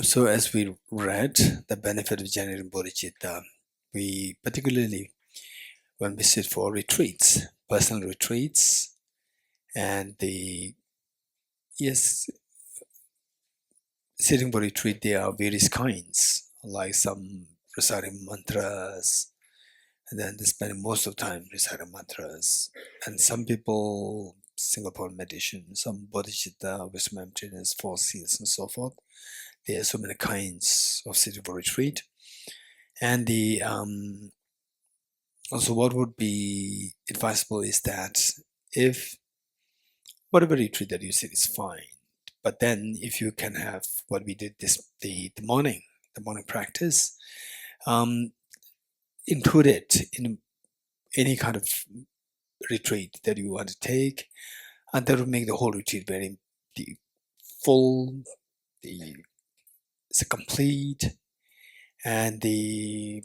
So as we read the benefit of generating bodhicitta, we particularly when we sit for retreats, personal retreats, and yes, sitting for retreat, there are various kinds, like some reciting mantras, and then they spend most of the time reciting mantras. And some people sing upon meditation, some bodhicitta, wisdom emptiness, four seals, and so forth. There are so many kinds of sitting for retreat. And also what would be advisable is that if whatever retreat that you sit is fine, but then if you can have what we did the morning practice, um, include it in any kind of retreat that you want to take, and that will make the whole retreat very the full, the it's complete, and the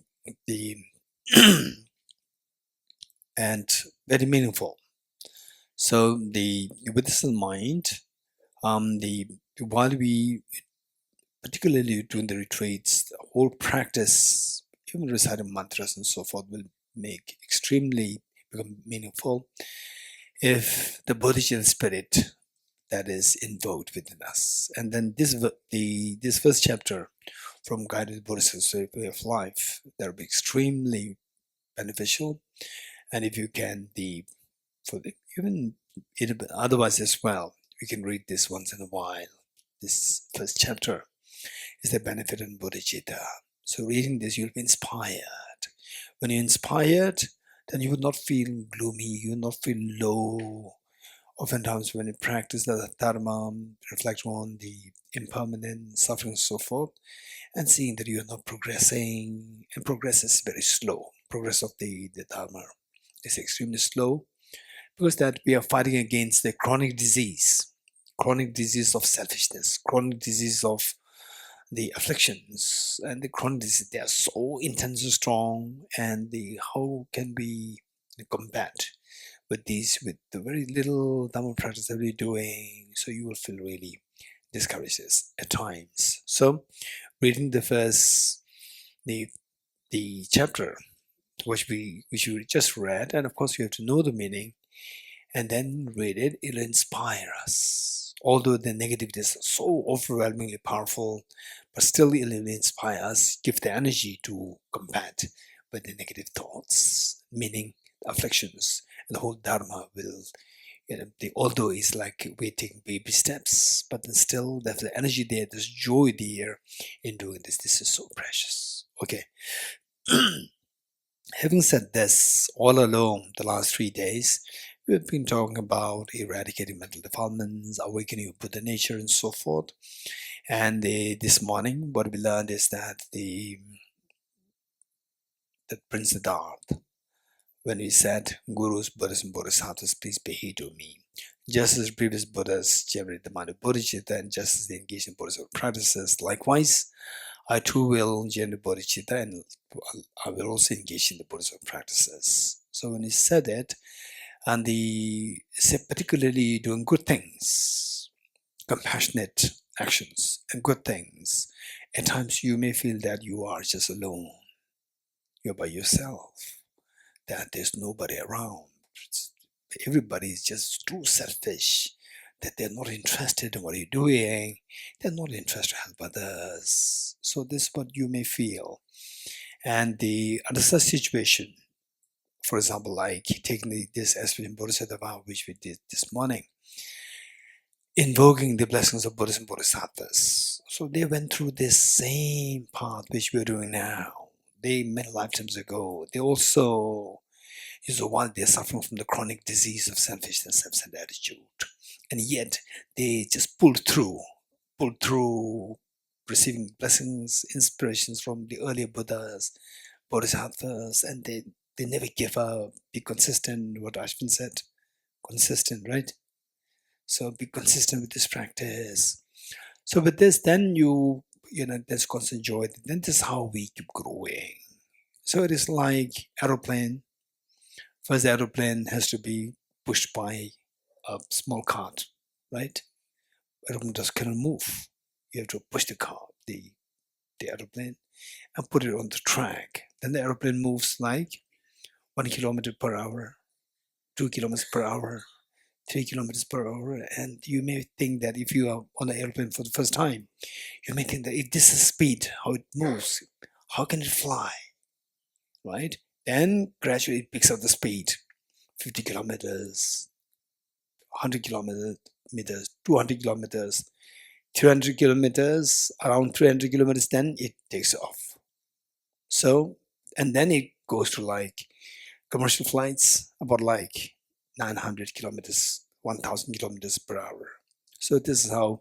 and very meaningful. So with this in mind, the while we particularly during the retreats, the whole practice, even reciting mantras and so forth, will make extremely become meaningful if the bodhicitta spirit that is invoked within us. And then this first chapter from Guided Buddhist Way of Life, that will be extremely beneficial. And if you can, even otherwise as well, we can read this once in a while. This first chapter is the benefit in bodhicitta. So reading this, you'll be inspired. When you're inspired, then you would not feel gloomy, you would not feel low. Oftentimes when you practice the dharma, reflect on the impermanent suffering and so forth, and seeing that you are not progressing, and progress is very slow. Progress of the dharma is extremely slow, because that we are fighting against the chronic disease of selfishness, chronic disease of the afflictions, and the chronic disease. They are so intense and strong, and how can we combat with the very little Dhamma practice that we're doing? So you will feel really discouraged at times. So reading the chapter which we just read, and of course you have to know the meaning, and then read it. It'll inspire us. Although the negativity is so overwhelmingly powerful, but still it'll inspire us, give the energy to combat with the negative thoughts, meaning afflictions, and the whole Dharma will, although it's like we're taking baby steps, but then still there's the energy there, there's joy there in doing this. This is so precious. Okay. Having said this, all along the last 3 days, we've been talking about eradicating mental defilements, awakening of Buddha nature, and so forth. And this morning, what we learned is that Prince Siddhartha, when he said, Gurus, Buddhas, and Bodhisattvas, please pay heed to me. Just as previous Buddhas generated the mind of bodhicitta, and just as they engaged in Bodhisattva practices, likewise, I too will generate bodhicitta, and I will also engage in the Bodhisattva practices. So when he said it, and said particularly doing good things, compassionate actions, and good things, at times you may feel that you are just alone. You're by yourself, that there's nobody around. Everybody is just too selfish, that they're not interested in what you're doing. They're not interested to help others. So this is what you may feel. And under such situation, for example, like taking this aspect in Bodhisattva, which we did this morning, invoking the blessings of Buddhas and Bodhisattvas. So they went through this same path which we're doing now. They many lifetimes ago. They also, while they're suffering from the chronic disease of selfishness, self-centered attitude, and yet they just pulled through, receiving blessings, inspirations from the earlier Buddhas, Bodhisattvas, and they never give up. Be consistent, what Ashwin said. Consistent, right? So be consistent with this practice. So with this, then there's constant joy. Then this is how we keep growing. So it is like aeroplane. First, the aeroplane has to be pushed by a small cart, right? Aeroplane just cannot move. You have to push the aeroplane, and put it on the track. Then the aeroplane moves like 1 kilometer per hour, 2 kilometers per hour, 3 kilometers per hour. And you may think that if you are on an airplane for the first time, you may think that if this is speed, how it moves, how can it fly, right? Then gradually it picks up the speed, 50 kilometers, 100 kilometers, 200 kilometers, 300 kilometers, around 300 kilometers, then it takes off. So, and then it goes to like commercial flights, about like 900 kilometers, 1000 kilometers per hour. So this is how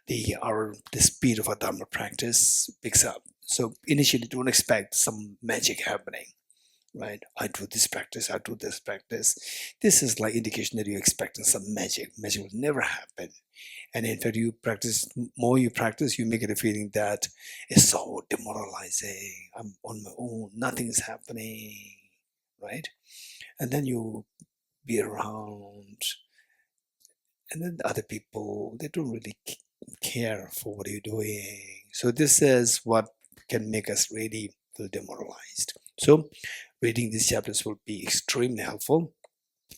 the speed of our Dharma practice picks up. So initially, don't expect some magic happening, right? I do this practice, I do this practice. This is like indication that you're expecting some magic. Magic will never happen. And in fact, more you practice, you may get a feeling that it's so demoralizing. I'm on my own, nothing is happening, right? And then you be around, and then other people, they don't really care for what you're doing. So this is what can make us really feel demoralized. So reading these chapters will be extremely helpful.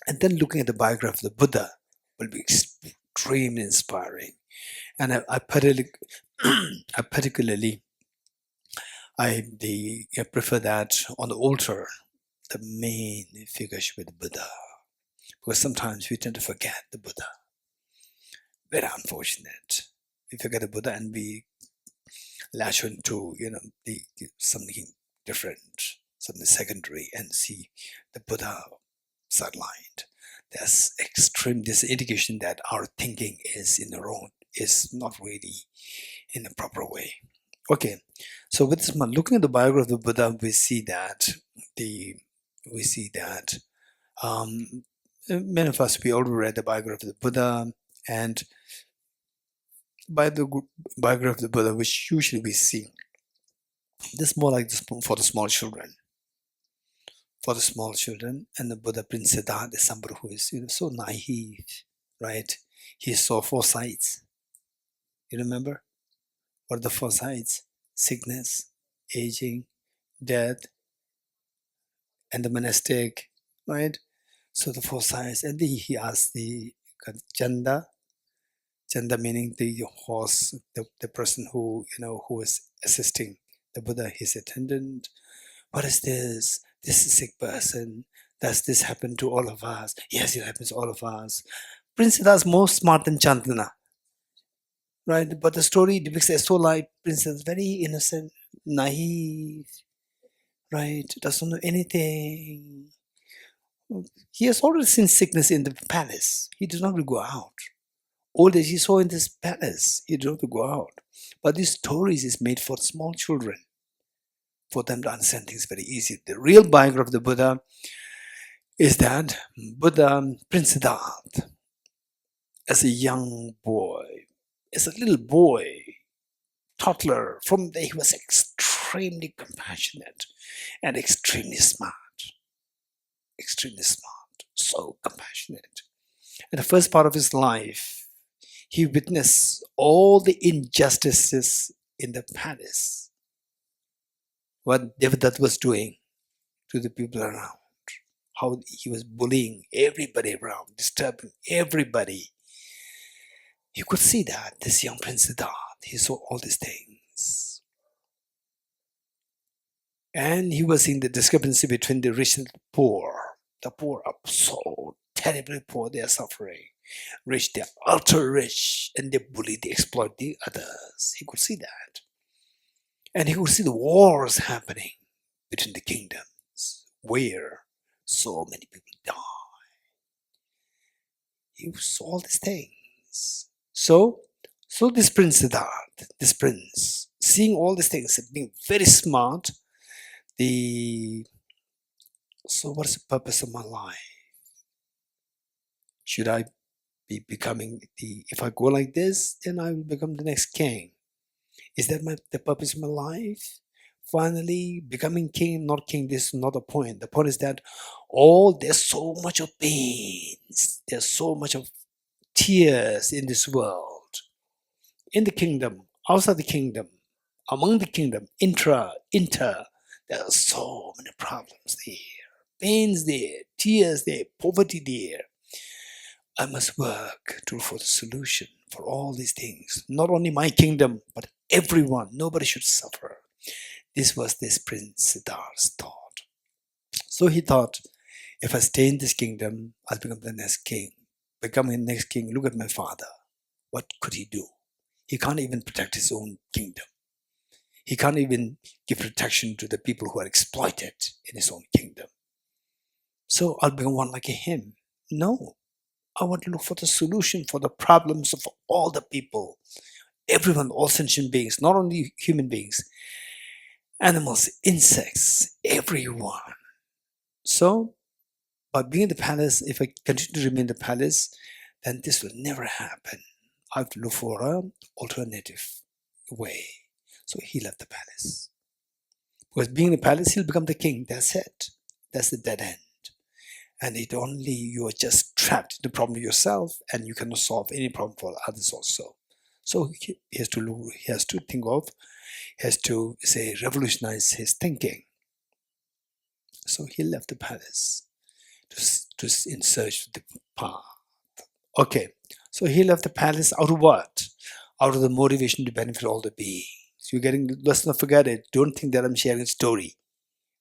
And then looking at the biography of the Buddha will be extremely inspiring. And I particularly prefer that on the altar, the main figure should be the Buddha, because sometimes we tend to forget the Buddha. Very unfortunate. We forget the Buddha and we latch into something different, something secondary, and see the Buddha sidelined. That's extreme. This indication that our thinking is is not really in a proper way. Okay, so with this, looking at the biography of the Buddha, we see that many of us, we already read the biography of the Buddha, and by the biography of the Buddha, which usually we see, this more like this for the small children. For the small children, and the Buddha Prince Siddhartha is somebody who is so naive, right? He saw 4 sides. You remember? What are the 4 sides? Sickness, aging, death, and the monastic, right? So the 4 sides, and he asked the Chanda meaning the horse, the person who is assisting the Buddha, his attendant. What is this? This is a sick person. Does this happen to all of us? Yes, it happens to all of us. Prince Siddhartha is more smart than Chandana, right? But the story depicts a soul like Prince Siddhartha, very innocent, naive, right? Doesn't know anything. He has already seen sickness in the palace. He does not go out. Old age he saw in this palace. He did not go out. But these stories is made for small children, for them to understand things very easy. The real biography of the Buddha is that Buddha Prince Siddhartha, as a young boy, as a little boy, toddler, from there he was extremely compassionate and extremely smart, so compassionate. In the first part of his life, he witnessed all the injustices in the palace, what Devadatta was doing to the people around, how he was bullying everybody around, disturbing everybody. You could see that, this young Prince Siddhartha, he saw all these things. And he was seeing the discrepancy between the rich and the poor. The poor are so terribly poor, they are suffering. Rich, they are ultra rich, and they bully, they exploit the others. He could see that. And he could see the wars happening between the kingdoms, where so many people die. He saw all these things. So this Prince Siddhartha, this prince, seeing all these things, being very smart, so what's the purpose of my life? Should I be becoming if I go like this, then I will become the next king. Is that the purpose of my life? Finally, becoming king, not king, this is not the point. The point is that there's so much of pains, there's so much of tears in this world. In the kingdom, outside the kingdom, among the kingdom, inter, there are so many problems there, pains there, tears there, poverty there. I must work to look for the solution for all these things. Not only my kingdom, but everyone. Nobody should suffer. This was this Prince Siddharth's thought. So he thought, if I stay in this kingdom, I'll become the next king. Becoming the next king, look at my father. What could he do? He can't even protect his own kingdom. He can't even give protection to the people who are exploited in his own kingdom. So I'll become one like him. No, I want to look for the solution for the problems of all the people, everyone, all sentient beings, not only human beings, animals, insects, everyone. So by being in the palace, if I continue to remain in the palace, then this will never happen. I have to look for an alternative way. So he left the palace. Because being in the palace, he'll become the king. That's it. That's the dead end. And it only, you are just trapped in the problem yourself, and you cannot solve any problem for others also. So he has to think of, he has to say, revolutionize his thinking. So he left the palace to in search of the path. Okay, so he left the palace out of what? Out of the motivation to benefit all the beings. You're getting, let's not forget it. Don't think that I'm sharing a story,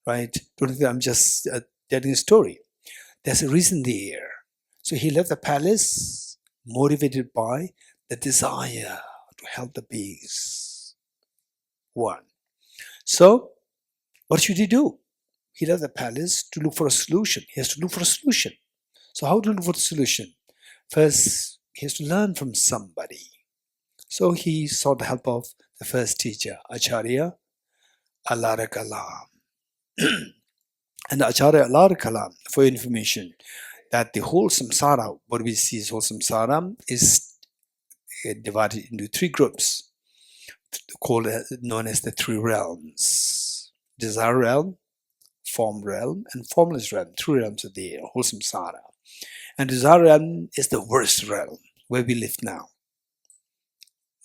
right? Don't think that I'm just telling a story. There's a reason there. So he left the palace motivated by the desire to help the beings. One. So what should he do? He left the palace to look for a solution. He has to look for a solution. So how to look for the solution? First, he has to learn from somebody. So he sought the help of the first teacher, Acharya Alara Kalam. And Acharya Alara Kalam, for your information, that the whole samsara, what we see as whole samsara, is divided into three groups, known as the three realms: desire realm, form realm, and formless realm. Three realms of the whole samsara. And desire realm is the worst realm where we live now.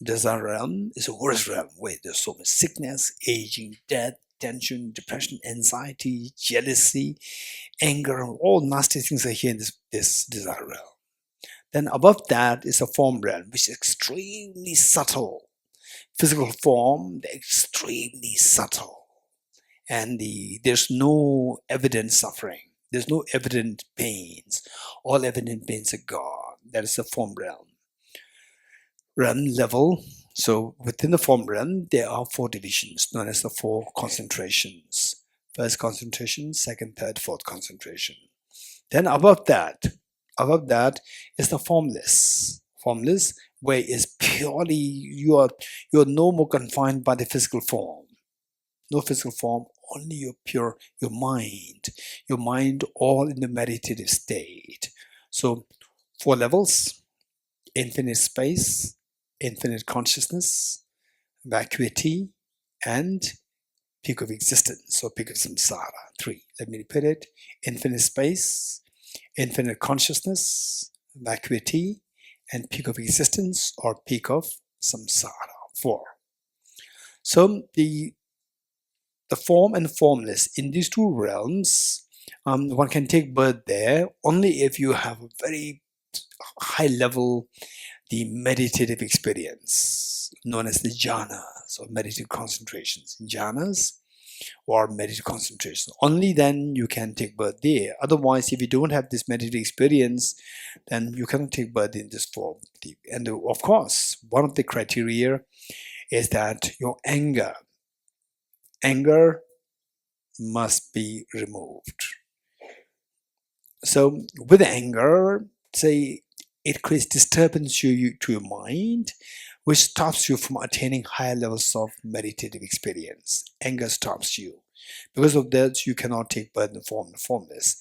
Desire realm is the worst realm where there's so much sickness, aging, death, tension, depression, anxiety, jealousy, anger, all nasty things are here in this desire realm. Then above that is a form realm, which is extremely subtle. Physical form, they're extremely subtle. And there's no evident suffering. There's no evident pains. All evident pains are gone. That is the form realm. Realm level. So within the form realm, there are four divisions known as the four concentrations. First concentration, second, third, fourth concentration. Then above that is the formless. Formless, where it's purely you're no more confined by the physical form. No physical form, only your mind all in the meditative state. So 4 levels: infinite space, infinite consciousness, vacuity, and peak of existence, or peak of samsara. 3. Let me repeat it: infinite space, infinite consciousness, vacuity, and peak of existence, or peak of samsara. 4. So the form and formless, in these two realms, one can take birth there only if you have a very high level, the meditative experience known as the jhanas, or meditative concentrations. Jhanas or meditative concentration, only then you can take birth there. Otherwise, if you don't have this meditative experience, then you cannot take birth in this form. And of course, one of the criteria is that your anger must be removed. So with anger, say, it creates disturbance to your mind, which stops you from attaining higher levels of meditative experience. Anger stops you. Because of that, you cannot take birth in the form and formless.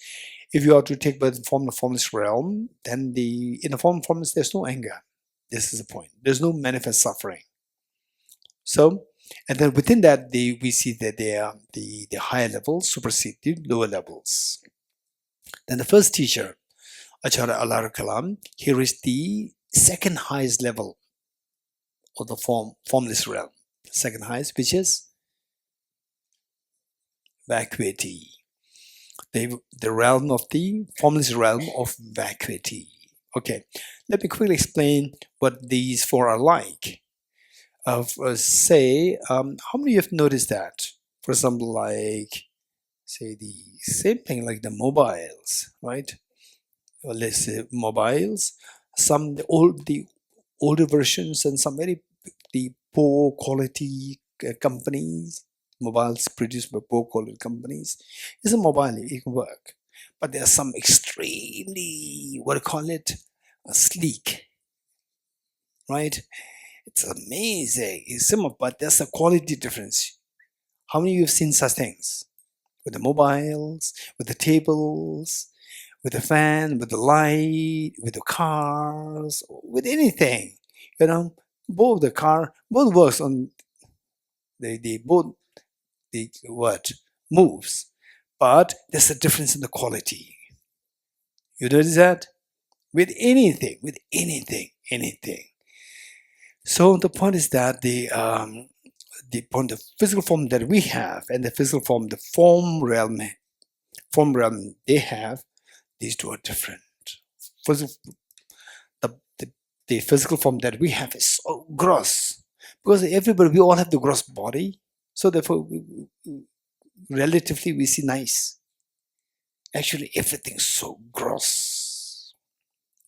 If you are to take birth in the form and formless realm, then in the form and formless, there's no anger. This is the point. There's no manifest suffering. So, and then within that, we see that the higher levels supersede the lower levels. Then the first teacher, Acharya Alara Kalam, he reached the second highest level or the formless realm. Second highest, which is vacuity. The realm of the formless realm of vacuity. Okay, let me quickly explain what these four are like. Say, how many of you have noticed that? For example, like, say the same thing like the mobiles, right? Or let's say mobiles, some the older versions and some very the poor quality companies, mobiles produced by poor quality companies. It's a mobile, it can work. But there are some extremely, what do you call it, sleek, right? It's amazing. It's similar, but there's a quality difference. How many of you have seen such things? With the mobiles, with the tables, with the fan, with the light, with the cars, with anything. You know, both works on they both the what moves, but there's a difference in the quality. You notice that with anything, anything. So the point is that the physical form that we have and the physical form, the form realm they have, these two are different. Physical, the physical form that we have is so gross because we all have the gross body. So therefore, relatively, we see nice. Actually, everything's so gross,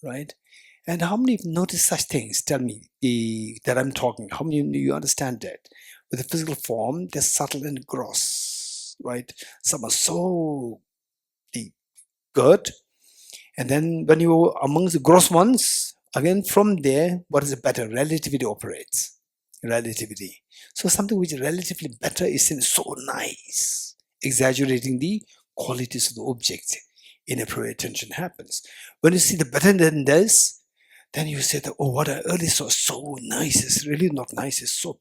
right? And how many have noticed such things? Tell me that I'm talking. How many of you understand that? With the physical form, they're subtle and gross, right? Some are so good. And then when you are amongst the gross ones, again, from there, what is it better? Relativity operates. Relativity. So something which is relatively better is seen so nice, exaggerating the qualities of the object. Inappropriate attention happens. When you see the better than this, then you say that, oh, what I earlier saw is so nice. It's really not nice. It's so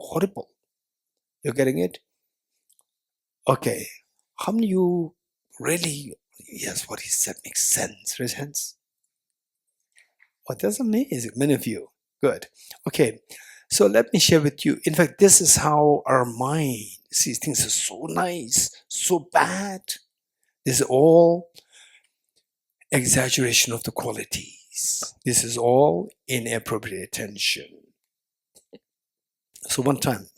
horrible. You're getting it? Okay. How many of you really, yes, what he said makes sense? Raise hands. Oh, that's amazing. Many of you. Good. Okay. So let me share with you. In fact, this is how our mind sees things as so nice, so bad. This is all exaggeration of the qualities. This is all inappropriate attention. So one time.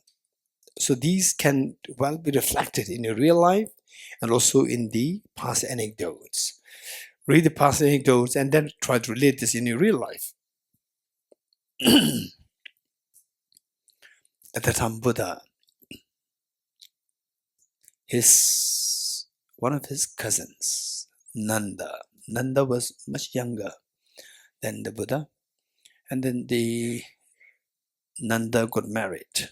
So these can well be reflected in your real life and also in the past anecdotes. Read the past anecdotes and then try to relate this in your real life. At the time, Buddha, one of his cousins, Nanda was much younger than the Buddha, and then Nanda got married,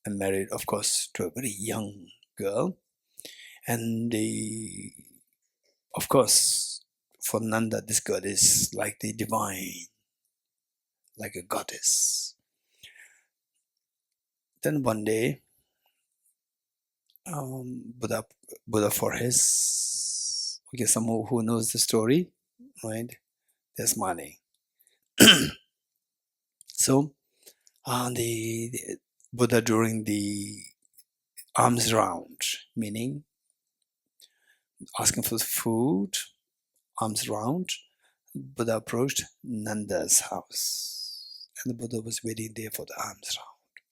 and married, of course, to a very young girl, and of course, for Nanda, this girl is like the divine, like a goddess. Then one day, Buddha for his, okay, someone who knows the story, right? They're smiling. So, the Buddha during the alms round, meaning asking for food, alms round, Buddha approached Nanda's house, and the Buddha was waiting there for the alms round.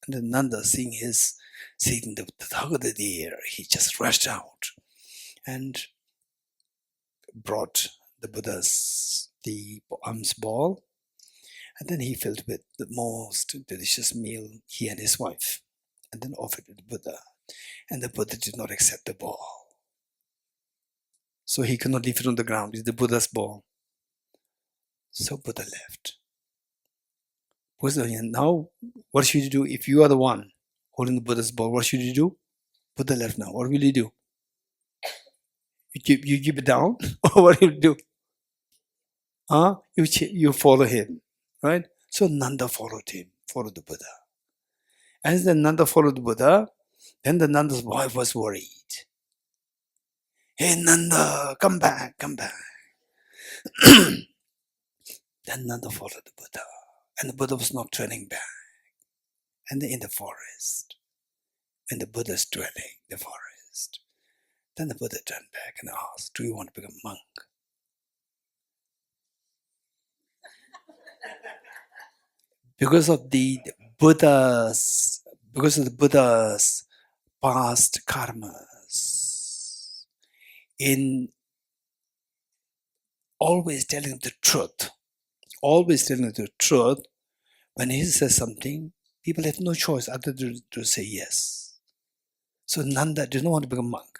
And then Nanda, seeing the Tathagata there, he just rushed out and brought the Buddha's the alms ball, and then he filled with the most delicious meal, he and his wife, and then offered it to the Buddha. And the Buddha did not accept the ball. So he could not leave it on the ground. It's the Buddha's ball. So Buddha left. Now, what should you do if you are the one holding the Buddha's ball? What should you do? Buddha left now. What will you do? You keep it down? Or what do you do? You follow him, right? So Nanda followed the Buddha. As the Nanda followed the Buddha, then the Nanda's wife was worried. Hey Nanda, come back. Then Nanda followed the Buddha. And the Buddha was not turning back. And in the forest, in the Buddha's dwelling, the forest, then the Buddha turned back and asked, do you want to become a monk? Because of the Buddha's past karmas, in always telling the truth, when he says something, people have no choice other than to say yes. So Nanda did not want to become a monk.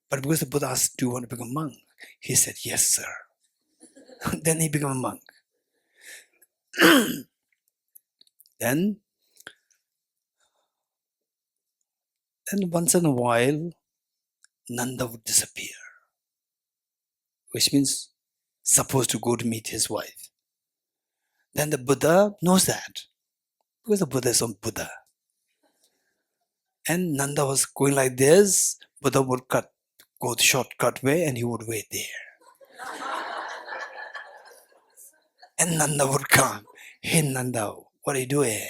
But because the Buddha asked, do you want to become a monk? He said, yes, sir. Then he became a monk. Then once in a while, Nanda would disappear, which means supposed to go to meet his wife. Then the Buddha knows that, because the Buddha is on Buddha. And Nanda was going like this, Buddha would go the shortcut way, and he would wait there. And Nanda would come, hey Nanda, what are you doing?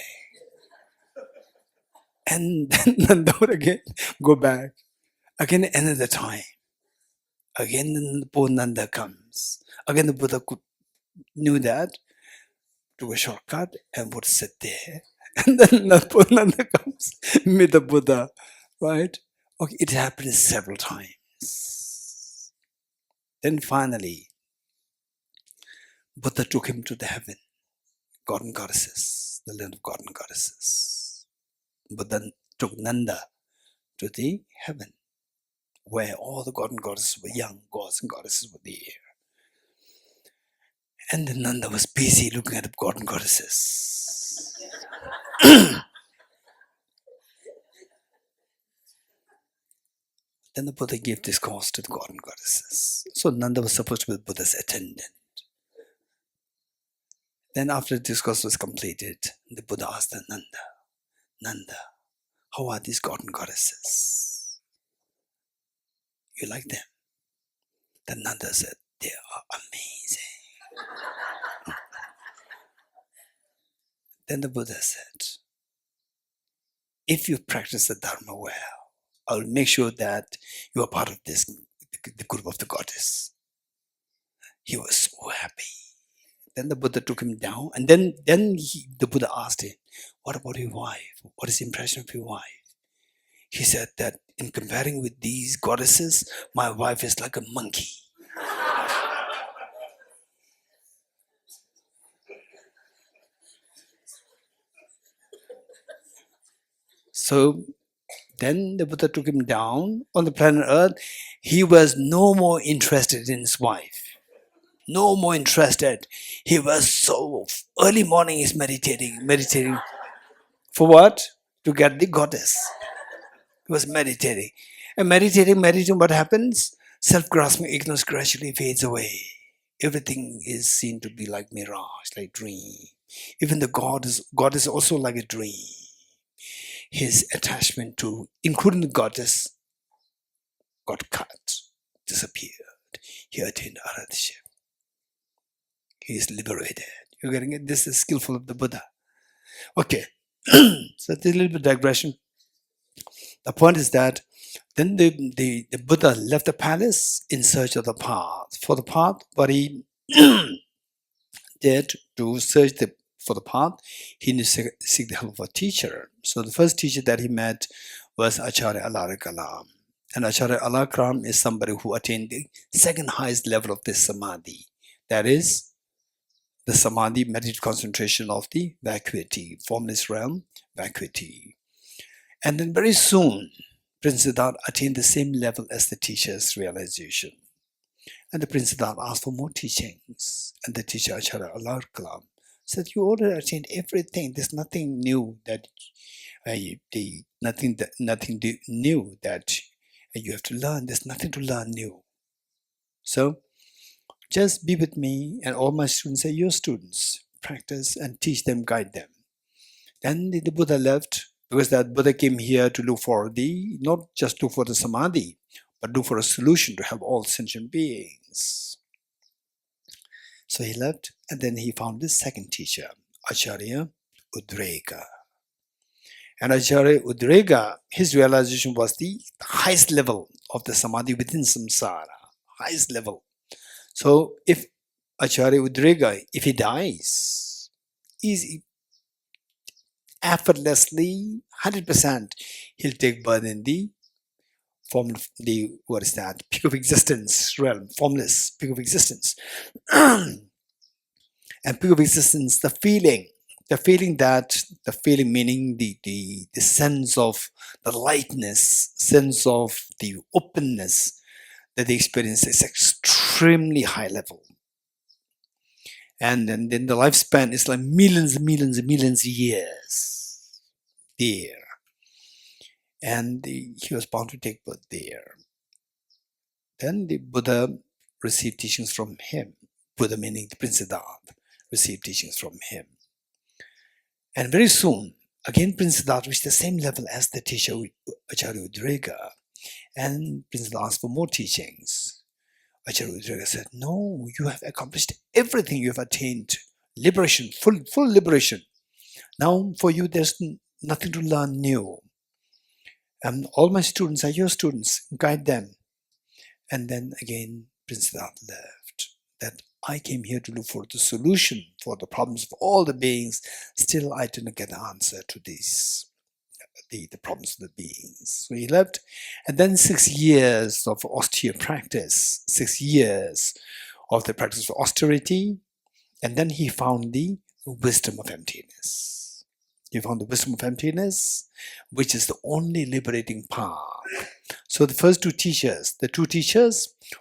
And then Nanda would again go back. Again another time. Again poor Nanda comes. Again the Buddha knew that, took a shortcut and would sit there. And then poor Nanda comes, meet the Buddha, right? Okay, it happened several times. Then finally, Buddha took him to the heaven, God and goddesses, the land of God and goddesses. Buddha took Nanda to the heaven, where all the God and goddesses were young, gods and goddesses were there. And then Nanda was busy looking at the God and goddesses. Then the Buddha gave discourse to the God and goddesses. So Nanda was supposed to be the Buddha's attendant. Then after the discourse was completed, the Buddha asked Nanda, how are these God and goddesses? You like them? Then Nanda said, they are amazing. Then the Buddha said, if you practice the Dharma well, I'll make sure that you are part of this, the group of the goddess. He was so happy. Then the Buddha took him down, and then the Buddha asked him, what about your wife? What is the impression of your wife? He said that in comparing with these goddesses, my wife is like a monkey. So then the Buddha took him down on the planet Earth. He was no more interested in his wife. No more interested. He was so early morning he's meditating. For what? To get the goddess. He was meditating. And meditating, what happens? Self-grasping ignorance gradually fades away. Everything is seen to be like mirage, like dream. Even the God is also like a dream. His attachment to, including the goddess, got cut, disappeared. He attained Aradhya. He is liberated. You're getting it? This is skillful of the Buddha. Okay. So there's a little bit of digression. The point is that then the Buddha left the palace in search of the path. For the path, what he did to search for the path, he needed to seek the help of a teacher. So the first teacher that he met was Acharya Alakalam. And Acharya Alakalam is somebody who attained the second highest level of this samadhi. That is the samadhi, meditative concentration of the vacuity, formless realm, vacuity. And then very soon, Prince Siddhartha attained the same level as the teacher's realization. And the Prince Siddhartha asked for more teachings. And the teacher Acharya Alakalam said, you already attained everything. There's nothing new that nothing new that you have to learn. There's nothing to learn new. So just be with me, and all my students are your students. Practice and teach them, guide them. Then the Buddha left, because that Buddha came here to look for not just look for the samadhi, but look for a solution to help all sentient beings. So he left, and then he found this second teacher, Acharya Udrega. And Acharya Udrega, his realization was the highest level of the samadhi within samsara, highest level. So if Acharya Udrega, if he dies, easy, effortlessly, 100%, he'll take birth in the form of the, what is that, peak of existence realm, formless peak of existence. And peak of existence, the feeling meaning the sense of the lightness, sense of the openness that they experience is extremely high level. And then the lifespan is like millions and millions and millions of years there. And he was bound to take birth there. Then the Buddha received teachings from him. Buddha meaning the Prince Siddhartha received teachings from him. And very soon, again Prince Siddhartha reached the same level as the teacher Acharya Udrega. And Prince Siddhartha asked for more teachings. Acharya Udrega said, no, you have accomplished everything, you have attained liberation, full liberation. Now for you there's nothing to learn new. And all my students are your students, guide them. And then again Prince Siddhartha left. That I came here to look for the solution for the problems of all the beings. Still I didn't get the answer to these, the problems of the beings. So he left. And then 6 years of austere practice, 6 years of the practice of austerity. And then he found the wisdom of emptiness. He found the wisdom of emptiness, which is the only liberating path. So the first two teachers,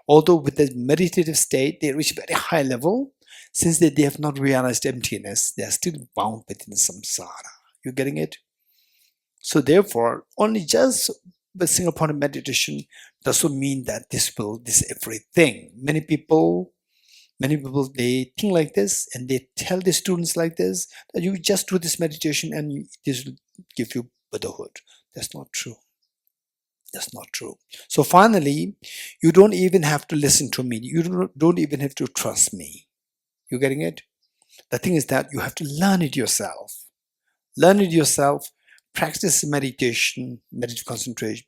although with the meditative state, they reach very high level. Since they have not realized emptiness, they are still bound within samsara. You getting it? So therefore, only just with single point of meditation doesn't mean that this everything. Many people, they think like this and they tell the students like this, that you just do this meditation and this will give you Buddhahood. That's not true. That's not true. So finally, you don't even have to listen to me. You don't even have to trust me. You getting it? The thing is that you have to learn it yourself. Learn it yourself. Practice meditation, meditative concentration,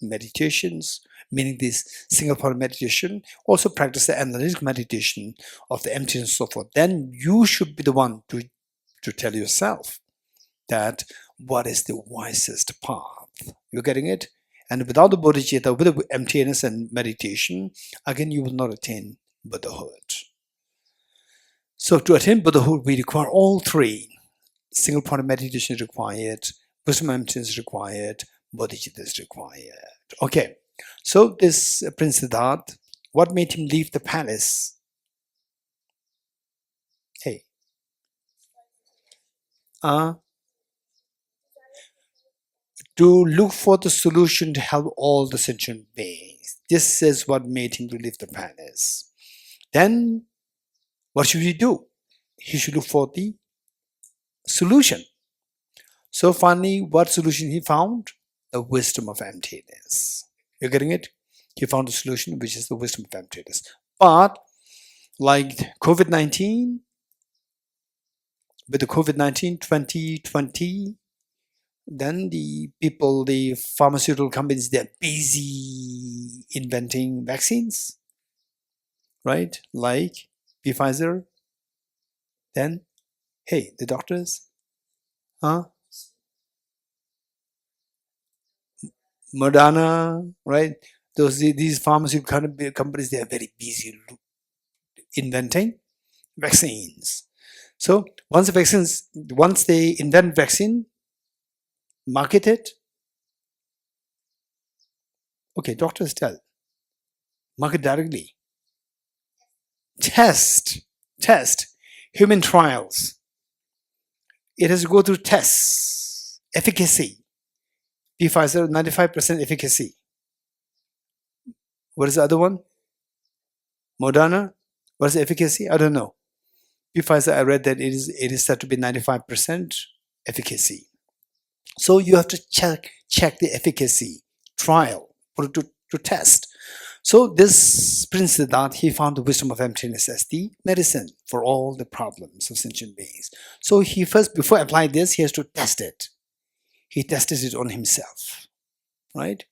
meditations, meaning this single point meditation. Also practice the analytic meditation of the emptiness and so forth. Then you should be the one to tell yourself that what is the wisest path. You're getting it? And without the bodhicitta, with the emptiness and meditation, again, you will not attain Buddhahood. So to attain Buddhahood, we require all three. Single point of meditation is required, wisdom and emptiness is required, bodhicitta is required. Okay, so this Prince Siddhartha, what made him leave the palace? Hey. To look for the solution to help all the sentient beings. This is what made him to leave the palace. Then, what should he do? He should look for the solution. So finally, what solution he found? The wisdom of emptiness. You're getting it? He found a solution, which is the wisdom of emptiness. But, like COVID-19, with the COVID-19 2020, then the people, the pharmaceutical companies, they're busy inventing vaccines, right? Like Pfizer. Then, hey, the doctors, Moderna, right? These pharmaceutical companies, they are very busy inventing vaccines. So once they invent vaccine, market it. Okay, doctors tell. Market directly. Test. Human trials. It has to go through tests. Efficacy. Pfizer, 95% efficacy. What is the other one? Moderna. What is the efficacy? I don't know. Pfizer, I read that it is said to be 95% efficacy. So you have to check the efficacy, trial, put it to test. So this Prince Siddharth, he found the wisdom of emptiness as the medicine for all the problems of sentient beings. So he first, before applying this, he has to test it. He tested it on himself, right?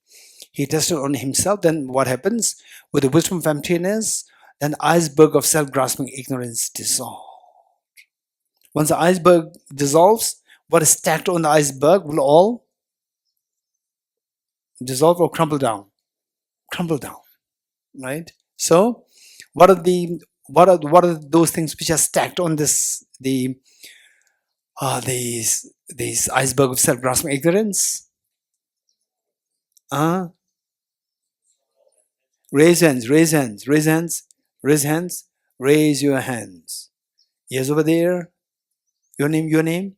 He tested on himself. Then what happens with the wisdom of emptiness? Then the iceberg of self-grasping ignorance dissolves. Once the iceberg dissolves, what is stacked on the iceberg will all dissolve or crumble down. Crumble down, right? So, what are those things which are stacked on this these iceberg of self-grasping ignorance? Raise hands, raise hands, raise hands, raise hands, raise your hands. Yes, over there. Your name?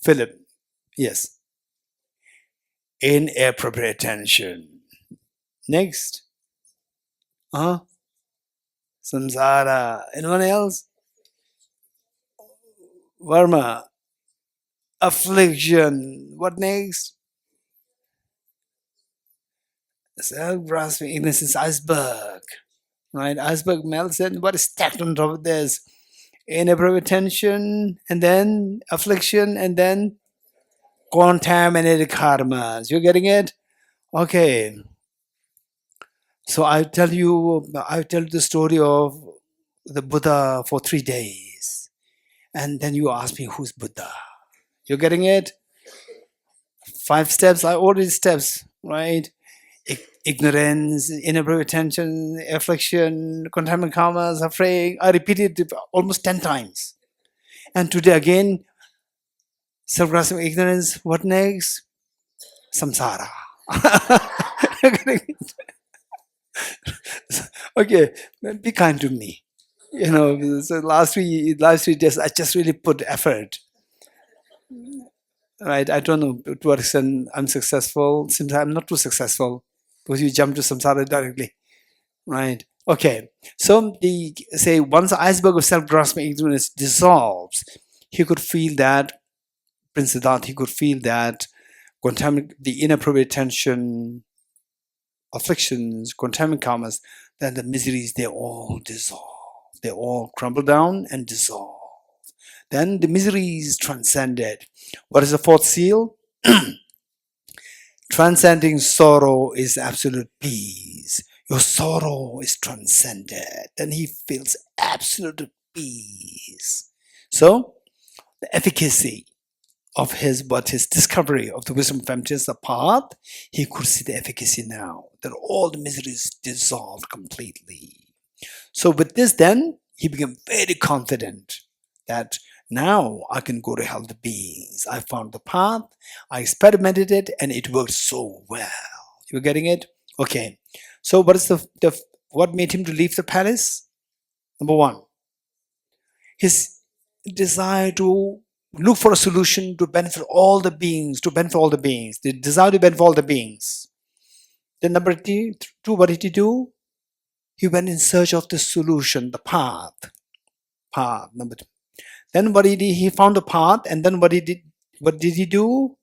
Philip. Yes. Inappropriate attention. Next. Samsara. Anyone else? Varma. Affliction. What next? Self-grasping ignorance, iceberg. Right? Iceberg melts and what is stacked on top of this? Inappropriate attention, and then affliction, and then contaminated karmas. You're getting it? Okay. So I tell you the story of the Buddha for 3 days. And then you ask me, who's Buddha? You're getting it? 5 steps, already steps, right? Ignorance, inappropriate attention, affliction, contaminated karmas, afraid. I repeated it almost 10 times. And today again, self-grasping ignorance. What next? Samsara. Okay, be kind to me. So last week, I just really put effort. Right? I don't know to what extent I'm successful. Seems I'm not too successful because you jump to samsara directly. Right? Okay. So once the iceberg of self-grasping ignorance dissolves, he could feel that, Prince Siddharth, he could feel that the inappropriate tension, afflictions, contaminant karmas, then the miseries, they all dissolve. They all crumble down and dissolve. Then the misery is transcended. What is the 4th seal? Transcending sorrow is absolute peace. Your sorrow is transcended. Then he feels absolute peace. So, the efficacy of his discovery of the wisdom of emptiness, the path, he could see the efficacy now, that all the miseries dissolved completely. So with this then, he became very confident that now I can go to help the beings. I found the path, I experimented it, and it worked so well. You're getting it? Okay. So what is what made him to leave the palace? Number 1, his desire to look for a solution to benefit all the beings, the desire to benefit all the beings. Then number 2, what did he do? He went in search of the solution, the path. Number 2. Then what he did, he found the path, and then what did he do?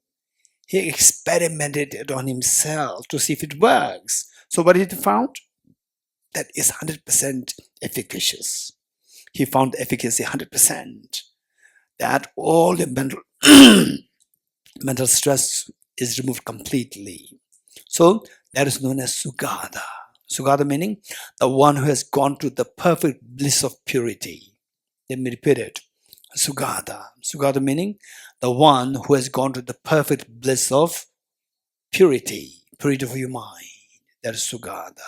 He experimented it on himself to see if it works. So what did he found? That is 100% efficacious. He found efficacy 100%. That all the mental stress is removed completely. So that is known as Sugata. Sugata meaning the one who has gone to the perfect bliss of purity. Let me repeat it. Sugata. Sugata meaning the one who has gone to the perfect bliss of purity. Purity of your mind. That is Sugata.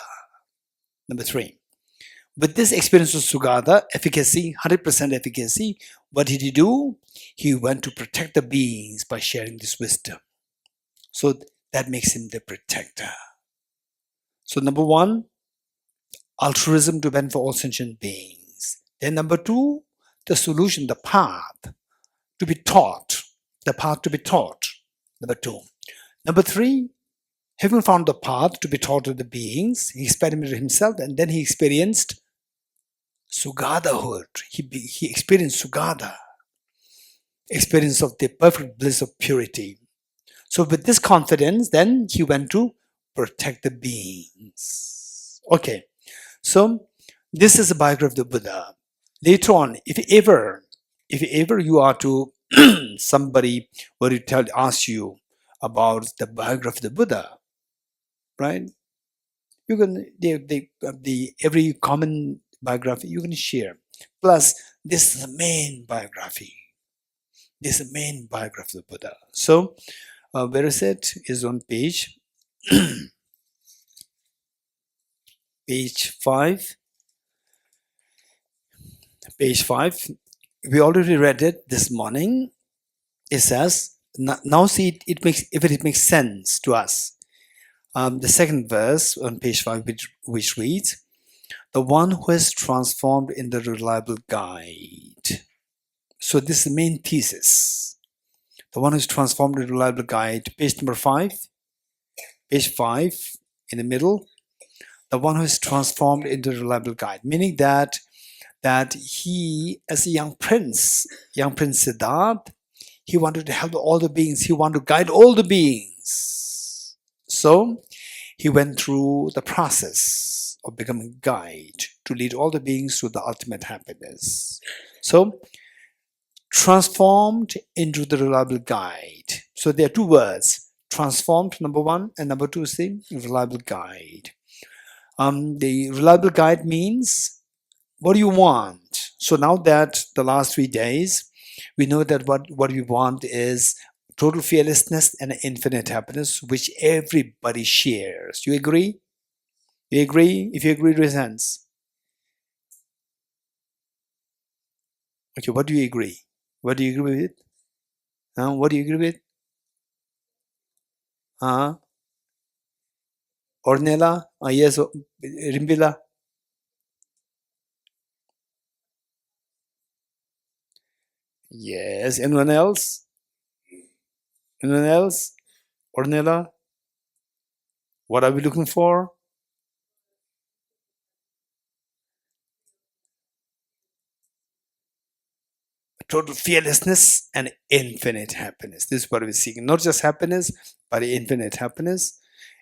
Number 3. With this experience of Sugata, efficacy, 100% efficacy, what did he do? He went to protect the beings by sharing this wisdom. So that makes him the protector. So number 1, altruism to benefit all sentient beings. Then number 2, the solution, the path to be taught. The path to be taught. Number 2. Number 3, having found the path to be taught to the beings, he experimented himself, and then he experienced Sugadahood. He experienced Sugada, experience of the perfect bliss of purity. So with this confidence, then he went to protect the beings. Okay, so this is a biography of the Buddha. Later on, if ever you are to somebody were to ask you about the biography of the Buddha, right? You can the every common biography you can share. Plus, this is the main biography. This is the main biography of the Buddha. So, where is it? Is on page 5. Page 5. We already read it this morning. It says, now see it makes if it makes sense to us. The second verse on page 5, which reads, the one who is transformed in the reliable guide. So this is the main thesis. The one who is transformed in the reliable guide. Page number 5. Page 5 in the middle. The one who is transformed into a reliable guide. Meaning that he, as a young prince Siddhartha, he wanted to help all the beings. He wanted to guide all the beings. So he went through the process of becoming a guide to lead all the beings to the ultimate happiness. So transformed into the reliable guide. So there are two words, transformed, number one, and number two is the reliable guide. The reliable guide means, what do you want? So now that the last 3 days, we know that what we want is total fearlessness and infinite happiness, which everybody shares. You agree? You agree? If you agree, raise hands. Okay, what do you agree? What do you agree with? What do you agree with? Ornella? Yes, Rimbila? Yes. Anyone else? Anyone else? Ornella? What are we looking for? Total fearlessness and infinite happiness. This is what we're seeking. Not just happiness, but infinite happiness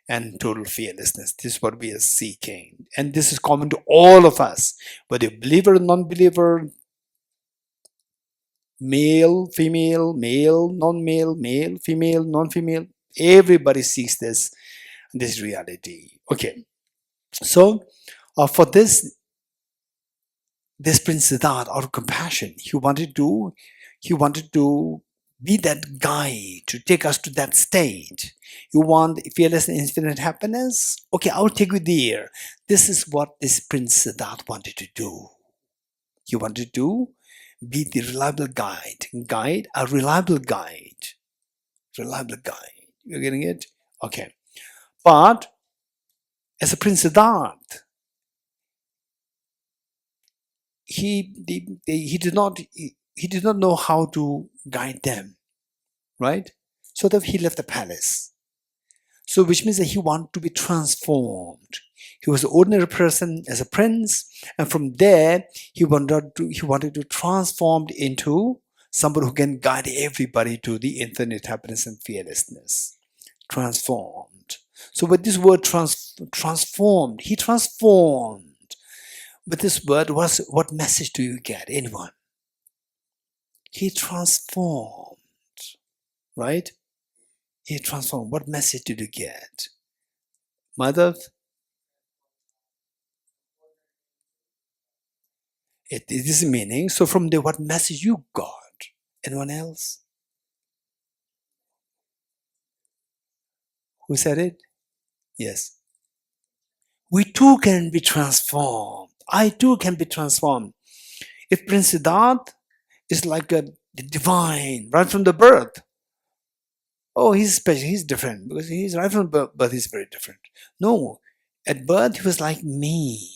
and total fearlessness. This is what we are seeking. And this is common to all of us, whether you're believer or non-believer, male, female, male, non-male, male, female, non-female. Everybody seeks this reality. Okay. So for this Prince Siddhartha, out of compassion, he wanted to be that guide to take us to that state. You want fearless and infinite happiness? Okay, I'll take you there. This is what this Prince Siddhartha wanted to do. He wanted to be the reliable guide. A reliable guide. Reliable guide. You're getting it? Okay. But as a Prince Siddhartha, he did not know how to guide them, right? So that he left the palace. So which means that he wanted to be transformed. He was an ordinary person as a prince, and from there he wanted to transform into somebody who can guide everybody to the infinite happiness and fearlessness. Transformed. So with this word transformed, he transformed. With this word, what message do you get? Anyone? He transformed, right? He transformed. What message did you get? Mother? It is meaning. So from there, what message you got? Anyone else? Who said it? Yes. We too can be transformed. I too can be transformed. If Prince Siddhartha is like the divine, right from the birth, oh, he's special, he's different, because he's right from birth, he's very different. No, at birth, he was like me.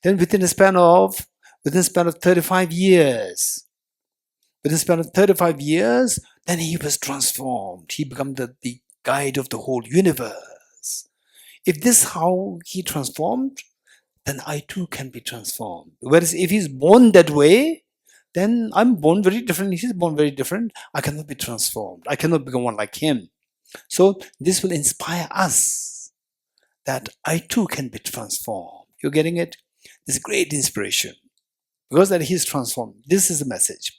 Then within a span of 35 years, then he was transformed. He became the guide of the whole universe. If this is how he transformed, then I too can be transformed. Whereas if he's born that way, then I'm born very different. He's born very different. I cannot be transformed. I cannot become one like him. So this will inspire us that I too can be transformed. You're getting it? This great inspiration. Because that he is transformed. This is the message.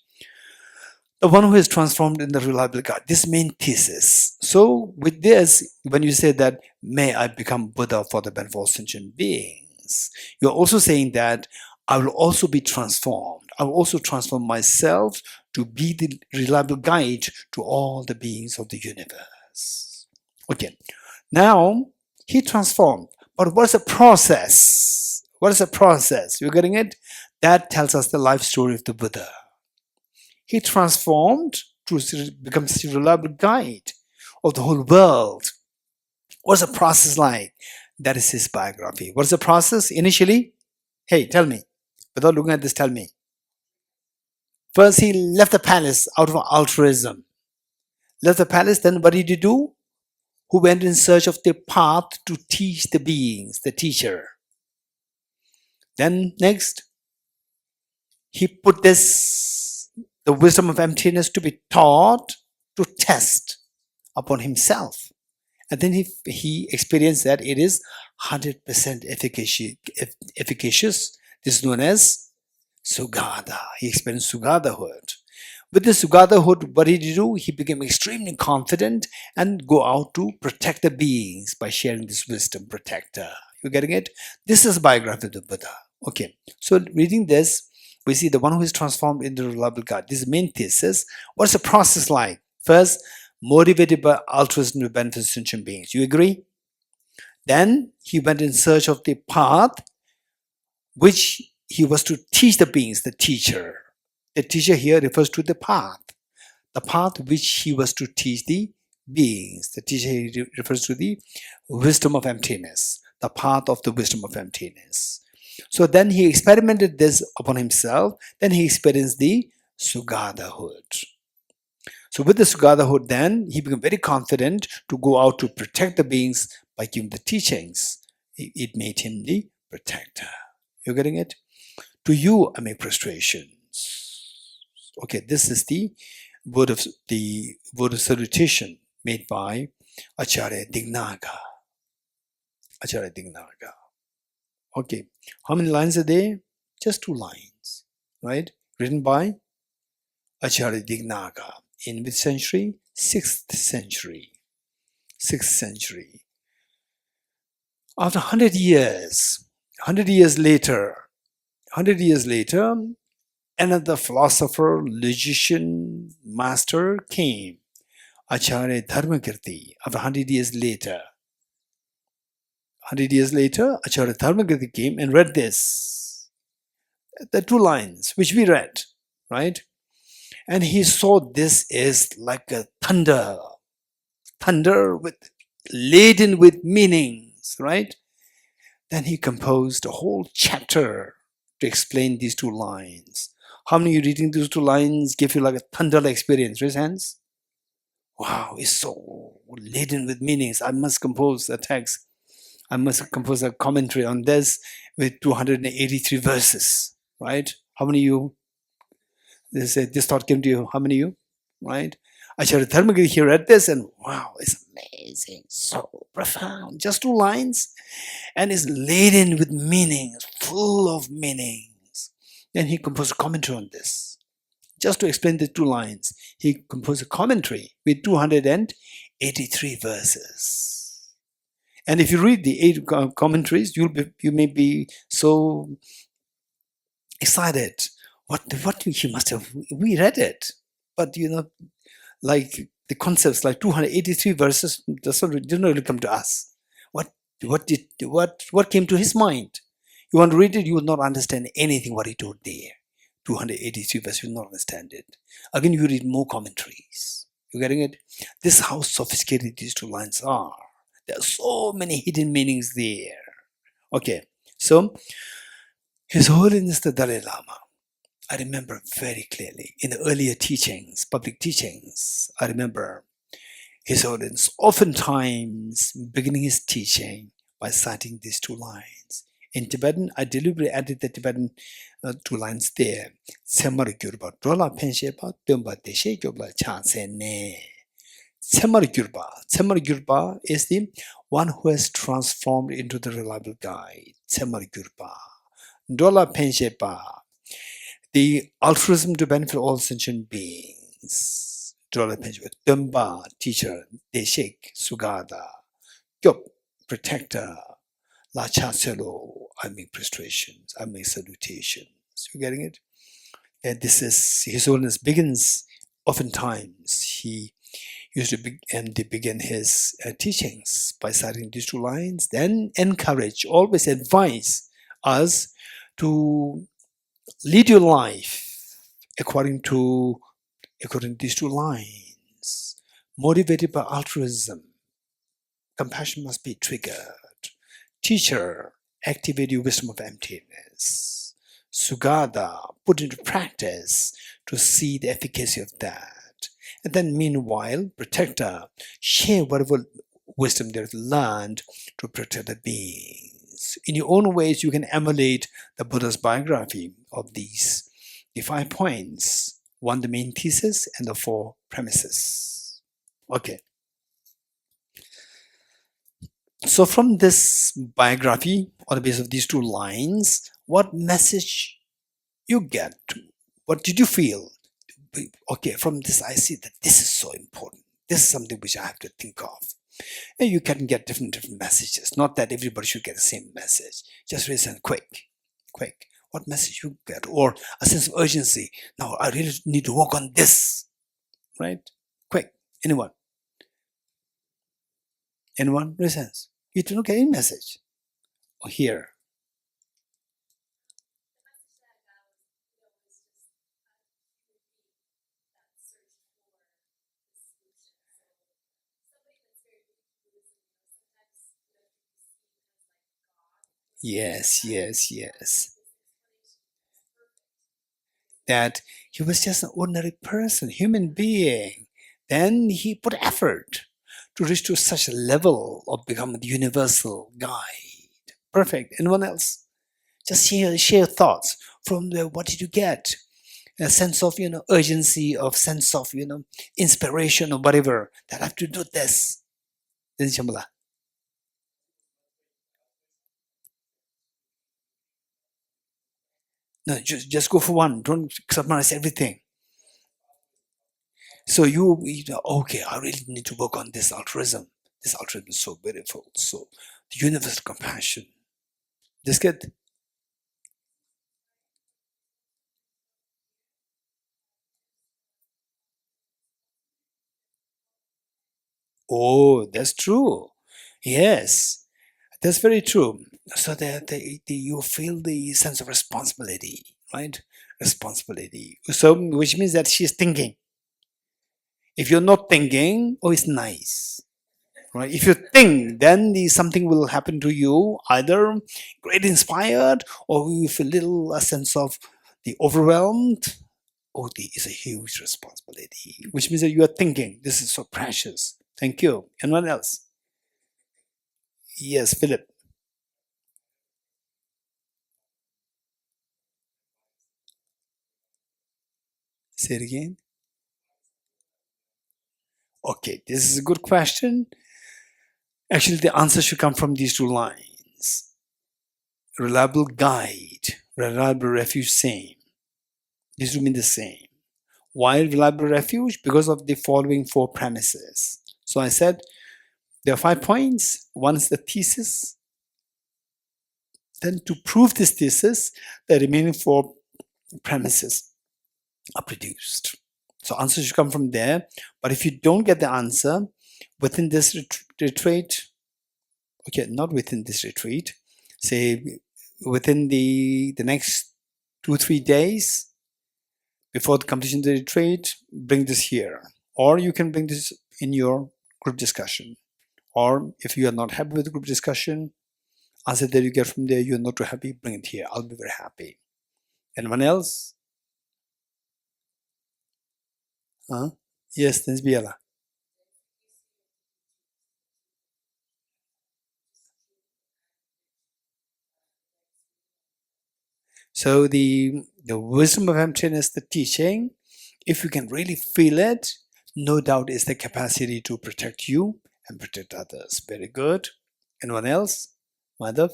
The one who is transformed in the reliable God. This main thesis. So with this, when you say that, may I become Buddha for the benefit of sentient beings, you're also saying that I will also be transformed. I will also transform myself to be the reliable guide to all the beings of the universe. Okay. Now, he transformed. But what's the process? What is the process? You're getting it? That tells us the life story of the Buddha. He transformed to become such a reliable guide of the whole world. What's the process like? That is his biography. What's the process initially? Hey, tell me. Without looking at this, tell me. First, he left the palace out of altruism. Left the palace, then what did he do? Who went in search of the path to teach the beings, the teacher. Then next, he put the wisdom of emptiness to be taught, to test upon himself. And then he experienced that it is 100% efficacious. This is known as Sugata. He experienced Sugatahood. With this Sugatahood, what did he do? He became extremely confident and go out to protect the beings by sharing this wisdom protector. You getting it? This is biography of the Buddha. Okay, so reading this, we see the one who is transformed into the reliable God. This is the main thesis. What's the process like? First, motivated by altruism to benefit sentient beings. You agree? Then he went in search of the path which he was to teach the beings, the teacher. The teacher here refers to the path which he was to teach the beings. The teacher here refers to the wisdom of emptiness, the path of the wisdom of emptiness. So then he experimented this upon himself, then he experienced the Sugatahood. So with the Sugatahood, then he became very confident to go out to protect the beings by giving the teachings. It made him the protector. You're getting it? To you I make prostrations. Okay, this is the word of salutation made by Acharya Dignaga. Acharya Dignaga. Okay, how many lines are there? Just 2 lines, right? Written by Acharya Dignaga. In which century? 6th century. 6th century. After 100 years later, another philosopher, logician, master came, Acharya Dharmakirti. After 100 years later, Acharya Dharmakirti came and read this. The 2 lines which we read, right? And he saw this is like a thunder laden with meanings, right? Then he composed a whole chapter to explain these 2 lines. How many of you reading these 2 lines give you like a thunder experience? Raise hands. Wow, it's so laden with meanings. I must compose a text. I must compose a commentary on this with 283 verses, right? How many of you? This thought came to you. How many of you? Right? Acharya Dharmakirti, he read this and wow, it's amazing, so profound. Just 2 lines and it's laden with meanings, full of meanings. Then he composed a commentary on this. Just to explain the 2 lines, he composed a commentary with 283 verses. And if you read the 8 commentaries, you may be so excited. What he must have, we read it, but like the concepts, like 283 verses, didn't really come to us. What came to his mind? You want to read it, you will not understand anything what he told there. 283 verses, you will not understand it. Again, you read more commentaries. You getting it? This is how sophisticated these 2 lines are. There are so many hidden meanings there. Okay, so His Holiness the Dalai Lama, I remember very clearly in the earlier teachings, public teachings, I remember His Holiness oftentimes beginning his teaching by citing these 2 lines. In Tibetan, I deliberately added the Tibetan 2 lines there. Tsemar gyurba drola penshe pa tumba deshe gyobla chanse ne. Tsemar is the one who has transformed into the reliable guide. Tsemar Gyurpa. Dola Penshepa, the altruism to benefit all sentient beings. Dola Penshepa. Dumba, teacher. Deshik, Sugada. Gyop, protector. Lacha Selo, I make prostrations, I make salutations. You getting it? And this is, His Holiness begins, oftentimes, he used to begin his teachings by citing these two lines, then encourage, always advise us to lead your life according to these two lines, motivated by altruism. Compassion must be triggered. Teacher, activate your wisdom of emptiness. Sugada, put into practice to see the efficacy of that. And then meanwhile, protector, share whatever wisdom there is learned to protect the beings. In your own ways, you can emulate the Buddha's biography of these, the 5 points. 1, the main thesis, and the 4 premises. Okay. So from this biography, on the basis of these 2 lines, what message you get? What did you feel? Okay, from this I see that this is so important. This is something which I have to think of. And you can get different messages. Not that everybody should get the same message. Just listen quick. What message you get? Or a sense of urgency. Now I really need to work on this. Right? Quick. Anyone? Listens. You don't get any message. Or hear. Yes. That he was just an ordinary person, human being. Then he put effort to reach to such a level of becoming the universal guide. Perfect. Anyone else? Just share thoughts from there. What did you get? A sense of urgency, of sense of inspiration or whatever that I have to do this. Then Shamala. No, just go for one. Don't summarize everything. So you know, okay, I really need to work on this altruism. This altruism is so beautiful. So the universal compassion. Just get. Oh, that's true. Yes, that's very true. So that you feel the sense of responsibility, right? Responsibility. So which means that she's thinking. If you're not thinking, oh, it's nice. Right? If you think, then something will happen to you, either great inspired, or you feel a sense of the overwhelmed. Oh, it's a huge responsibility, which means that you are thinking, this is so precious. Thank you. Anyone else? Yes, Philip. Say it again. Okay, this is a good question. Actually, the answer should come from these 2 lines. Reliable guide, reliable refuge, same. These 2 mean the same. Why reliable refuge? Because of the following 4 premises. So I said there are 5 points. 1 is the thesis. Then to prove this thesis, the remaining 4 premises are produced. So answer should come from there. But if you don't get the answer within this retreat, okay, not within this retreat, say within the next 2-3 days before the completion of the retreat, bring this here. Or you can bring this in your group discussion. Or if you are not happy with the group discussion, answer that you get from there, you're not too happy, bring it here. I'll be very happy. Anyone else? Yes, thanks, Biela. So the wisdom of emptiness, the teaching, if you can really feel it, no doubt is the capacity to protect you and protect others. Very good. Anyone else? Madhav?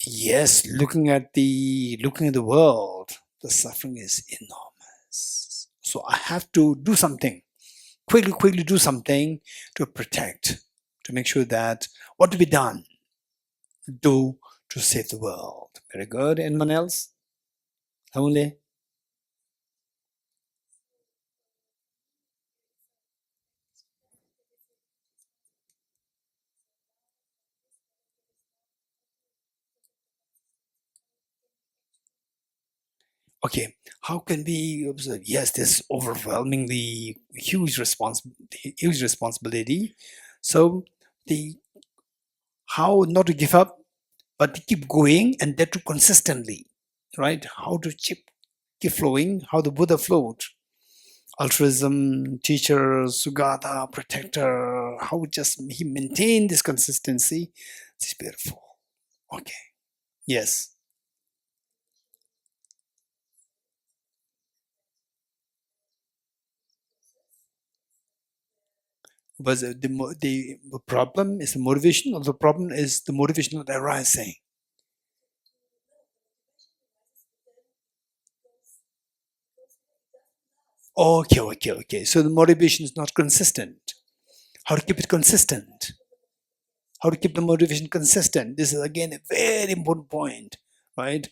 Yes, looking at the world, the suffering is enormous. So I have to do something. Quickly do something to protect, to make sure that what to be done, do to save the world. Very good. Anyone else? Only. Okay, how can we observe? Yes, this overwhelmingly huge responsibility. So the how not to give up, but to keep going and that too consistently, right? How to keep flowing, how the Buddha flowed. Altruism, teacher, Sugata, protector, how just he maintained this consistency. It's beautiful. Okay. Yes. Was the problem is the motivation, or the problem is the motivation not arising? Okay. So the motivation is not consistent. How to keep it consistent? How to keep the motivation consistent? This is again a very important point, right?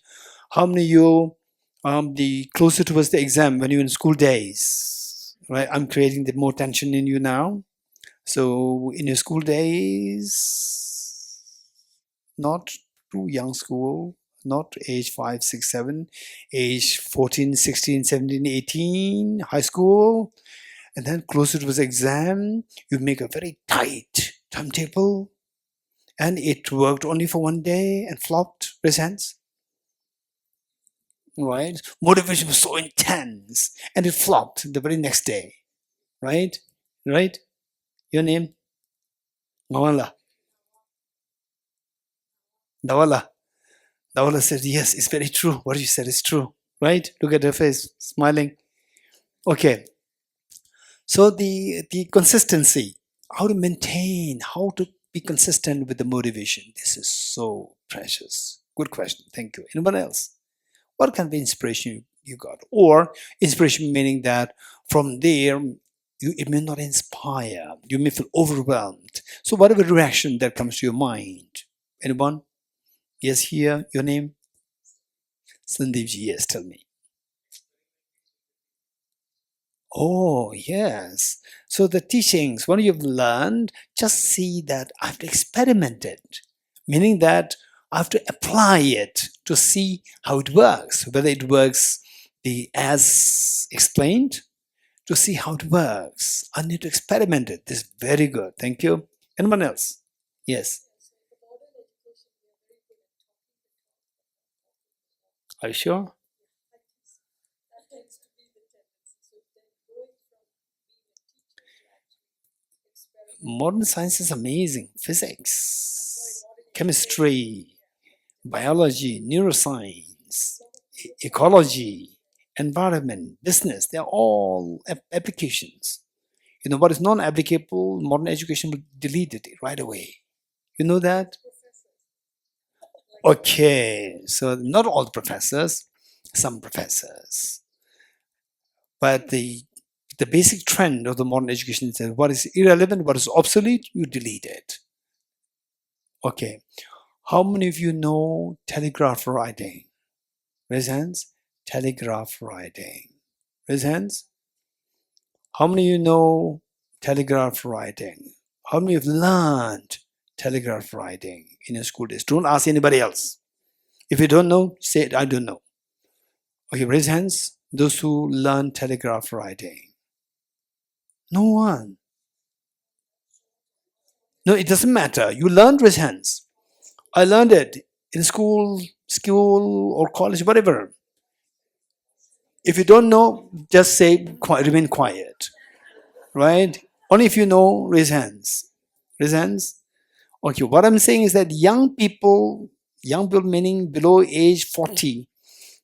How many of you, the closer towards the exam when you're in school days, right? I'm creating the more tension in you now. So in your school days, not too young school, not age 5, 6, 7, age 14, 16, 17, 18, high school, and then closer to the exam, you make a very tight timetable, and it worked only for one day and flopped. Raise hands. Right? Motivation was so intense, and it flopped the very next day. Right? Right? Your name? Mawala. Dawala. Dawala said, yes, it's very true. What you said is true. Right? Look at her face, smiling. Okay. So the consistency, how to maintain, how to be consistent with the motivation. This is so precious. Good question. Thank you. Anyone else? What kind of inspiration you got? Or inspiration meaning that from there, it may not inspire. You may feel overwhelmed. So whatever reaction that comes to your mind. Anyone? Yes, here, your name? Sandipji, yes, tell me. Oh, yes. So the teachings, when you've learned, just see that I've experimented, meaning that I have to apply it to see how it works, whether it works as explained, to see how it works. I need to experiment it. This is very good. Thank you. Anyone else? Yes. Are you sure? Modern science is amazing. Physics, chemistry, biology, neuroscience, ecology, environment, business, they're all applications. You know what is non-applicable, modern education will delete it right away. You know that? Okay, so not all professors, some professors. But the basic trend of the modern education is that what is irrelevant, what is obsolete, you delete it. Okay. How many of you know telegraph writing? Raise hands. Telegraph writing. Raise hands. How many of you know telegraph writing? How many have learned telegraph writing in your school days? Don't ask anybody else. If you don't know, say it, I don't know. Okay, raise hands. Those who learn telegraph writing. No one. No, it doesn't matter. You learned, raise hands. I learned it in school or college, whatever. If you don't know, just say, remain quiet, right? Only if you know, raise hands. Raise hands. Okay, what I'm saying is that young people, Young people meaning below age 40,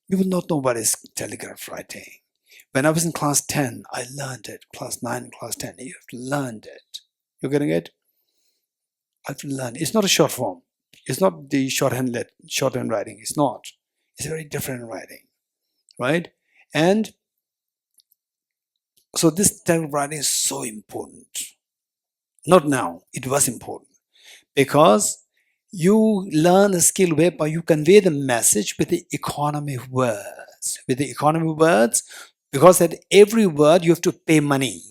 you will not know what is telegraph writing. When I was in class 10, I learned it. Class 9, class 10, you have learned it. You're getting it? I have to learn. It's not a short form. It's not the shorthand writing. It's not. It's very different writing, right? And so this telegraph writing is so important. Not now. It was important because you learn a skill whereby you convey the message with the economy of words. With the economy of words, because at every word you have to pay money.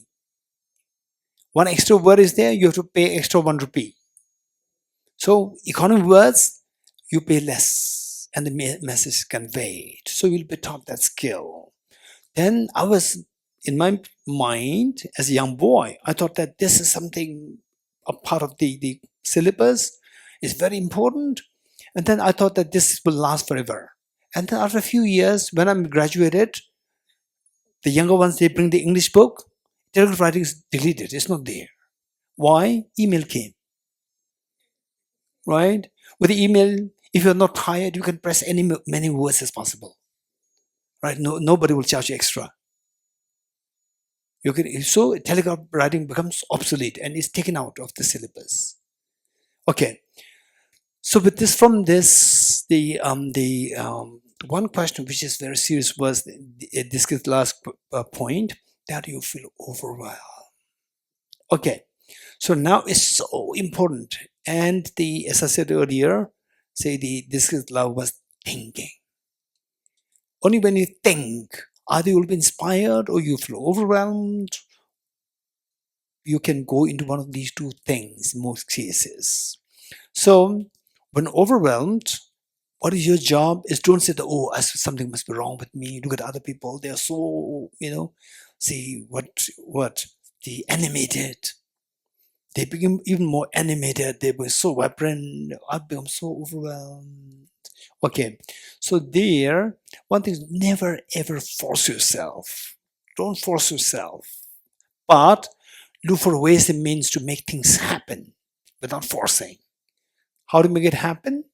One extra word is there, you have to pay extra 1 rupee. So economy of words, you pay less and the message is conveyed. So you'll be taught that skill. Then I was, in my mind, as a young boy, I thought that this is something, a part of the syllabus, is very important. And then I thought that this will last forever. And then after a few years, when I'm graduated, the younger ones, they bring the English book, telegraph writing is deleted, it's not there. Why? Email came, right? With the email, if you're not tired, you can press many words as possible, right? Nobody will charge you extra. So telegraph writing becomes obsolete and is taken out of the syllabus. Okay. So with this, from this, the one question which is very serious was this is the last point, that you feel overwhelmed. Okay, so now it's so important, and as I said earlier, this is love was thinking. Only when you think, either you'll be inspired or you feel overwhelmed. You can go into one of these two things in most cases. So when overwhelmed, what is your job is don't say that, oh, something must be wrong with me. Look at other people. They're so, see what the animated. They become even more animated. They were so vibrant. I've become so overwhelmed. Okay. So there, one thing is never ever force yourself. Don't force yourself. But look for ways and means to make things happen without forcing. How to make it happen?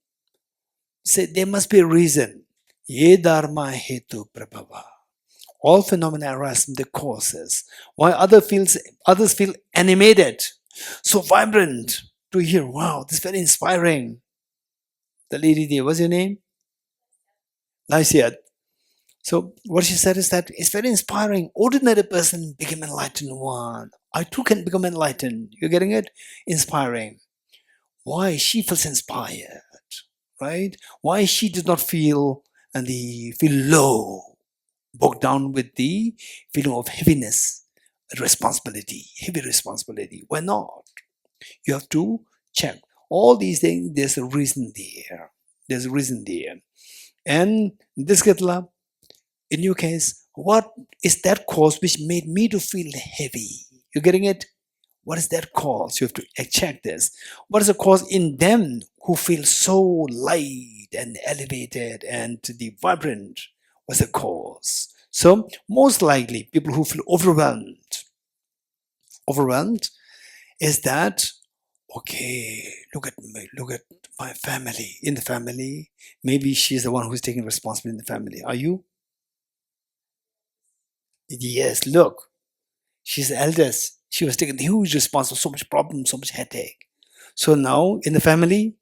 Say there must be a reason. Ye dharma hetu prabhava. All phenomena arise from the causes. Why others feel animated, so vibrant to hear. Wow, this is very inspiring. The lady there, what's your name? Lysia. So what she said is that it's very inspiring. Ordinary person become enlightened one. I too can become enlightened. You're getting it? Inspiring. Why she feels inspired, right? Why she does not feel low, bogged down with the feeling of heaviness, responsibility, heavy responsibility. Why not? You have to check all these things. There's a reason there. There's a reason there. And this Ketla, in your case, what is that cause which made me to feel heavy? You're getting it? What is that cause? You have to check this. What is the cause in them who feel so light and elevated and the vibrant? What's the cause? So most likely people who feel overwhelmed is that, okay, look at my family. In the family, maybe she's the one who's taking responsibility in the family. Are you? Yes, look. She's the eldest. She was taking huge responsibility, so much problem, so much headache. So now in the family,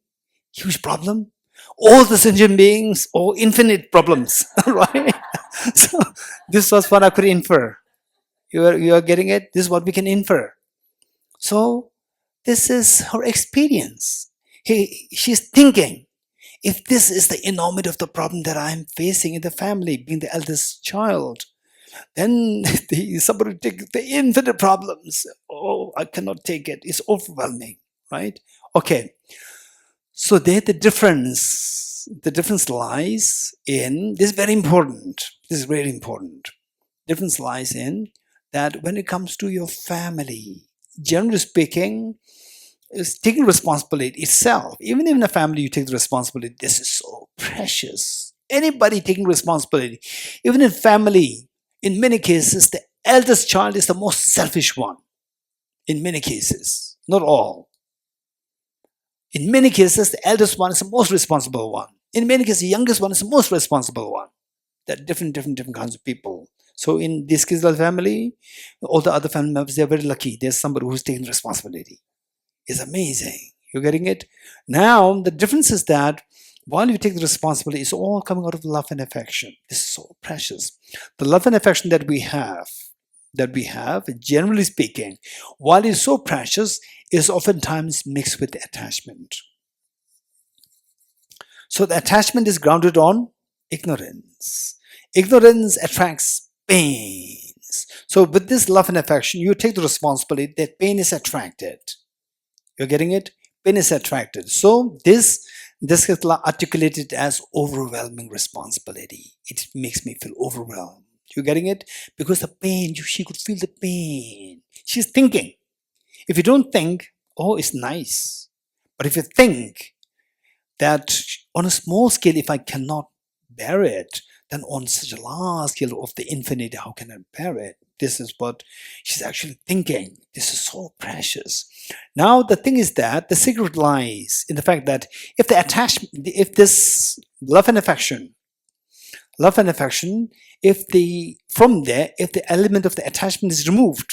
huge problem. All the sentient beings, or infinite problems, right? So this was what I could infer. You are getting it? This is what we can infer. So this is her experience. She's thinking, if this is the enormity of the problem that I'm facing in the family, being the eldest child, then somebody take the infinite problems. Oh, I cannot take it. It's overwhelming, right? Okay. So there the difference lies in, this is very important. This is very important. Difference lies in that when it comes to your family, generally speaking, is taking responsibility itself. Even in a family, you take the responsibility. This is so precious. Anybody taking responsibility, even in family, in many cases, the eldest child is the most selfish one. In many cases, not all. In many cases, the eldest one is the most responsible one. In many cases, the youngest one is the most responsible one. There are different kinds of people. So in this Kisral family, all the other family members, they're very lucky. There's somebody who's taking responsibility. It's amazing. You're getting it? Now, the difference is that while you take the responsibility, it's all coming out of love and affection. This is so precious. The love and affection that we have, generally speaking, while it's so precious, is oftentimes mixed with attachment. So the attachment is grounded on ignorance. Ignorance attracts pains. So with this love and affection, you take the responsibility that pain is attracted. You're getting it? Pain is attracted. So this gets articulated as overwhelming responsibility. It makes me feel overwhelmed. You're getting it? Because the pain, she could feel the pain. She's thinking. If you don't think, oh, it's nice. But if you think that on a small scale, if I cannot bear it, then on such a large scale of the infinite, how can I bear it? This is what she's actually thinking. This is so precious. Now, the thing is that the secret lies in the fact that if the attachment, if this love and affection, if the element of the attachment is removed,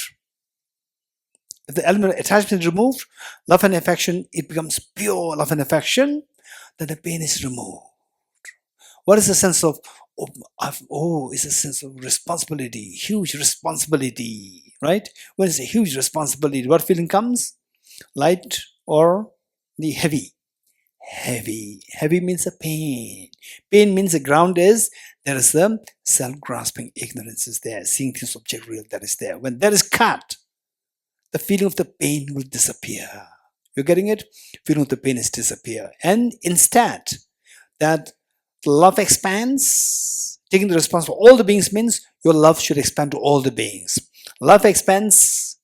if the element of attachment is removed, love and affection, it becomes pure love and affection, then the pain is removed. What is the sense of, it's a sense of responsibility, huge responsibility, right? When it's a huge responsibility, what feeling comes? Light or the heavy? Heavy. Heavy means a pain. Pain means the ground is, there is the self-grasping ignorance is there, seeing things object real, that is there. When that is cut, the feeling of the pain will disappear. You're getting it? Feeling of the pain is disappear. And instead, that love expands, taking the responsibility for all the beings means your love should expand to all the beings. Love expands.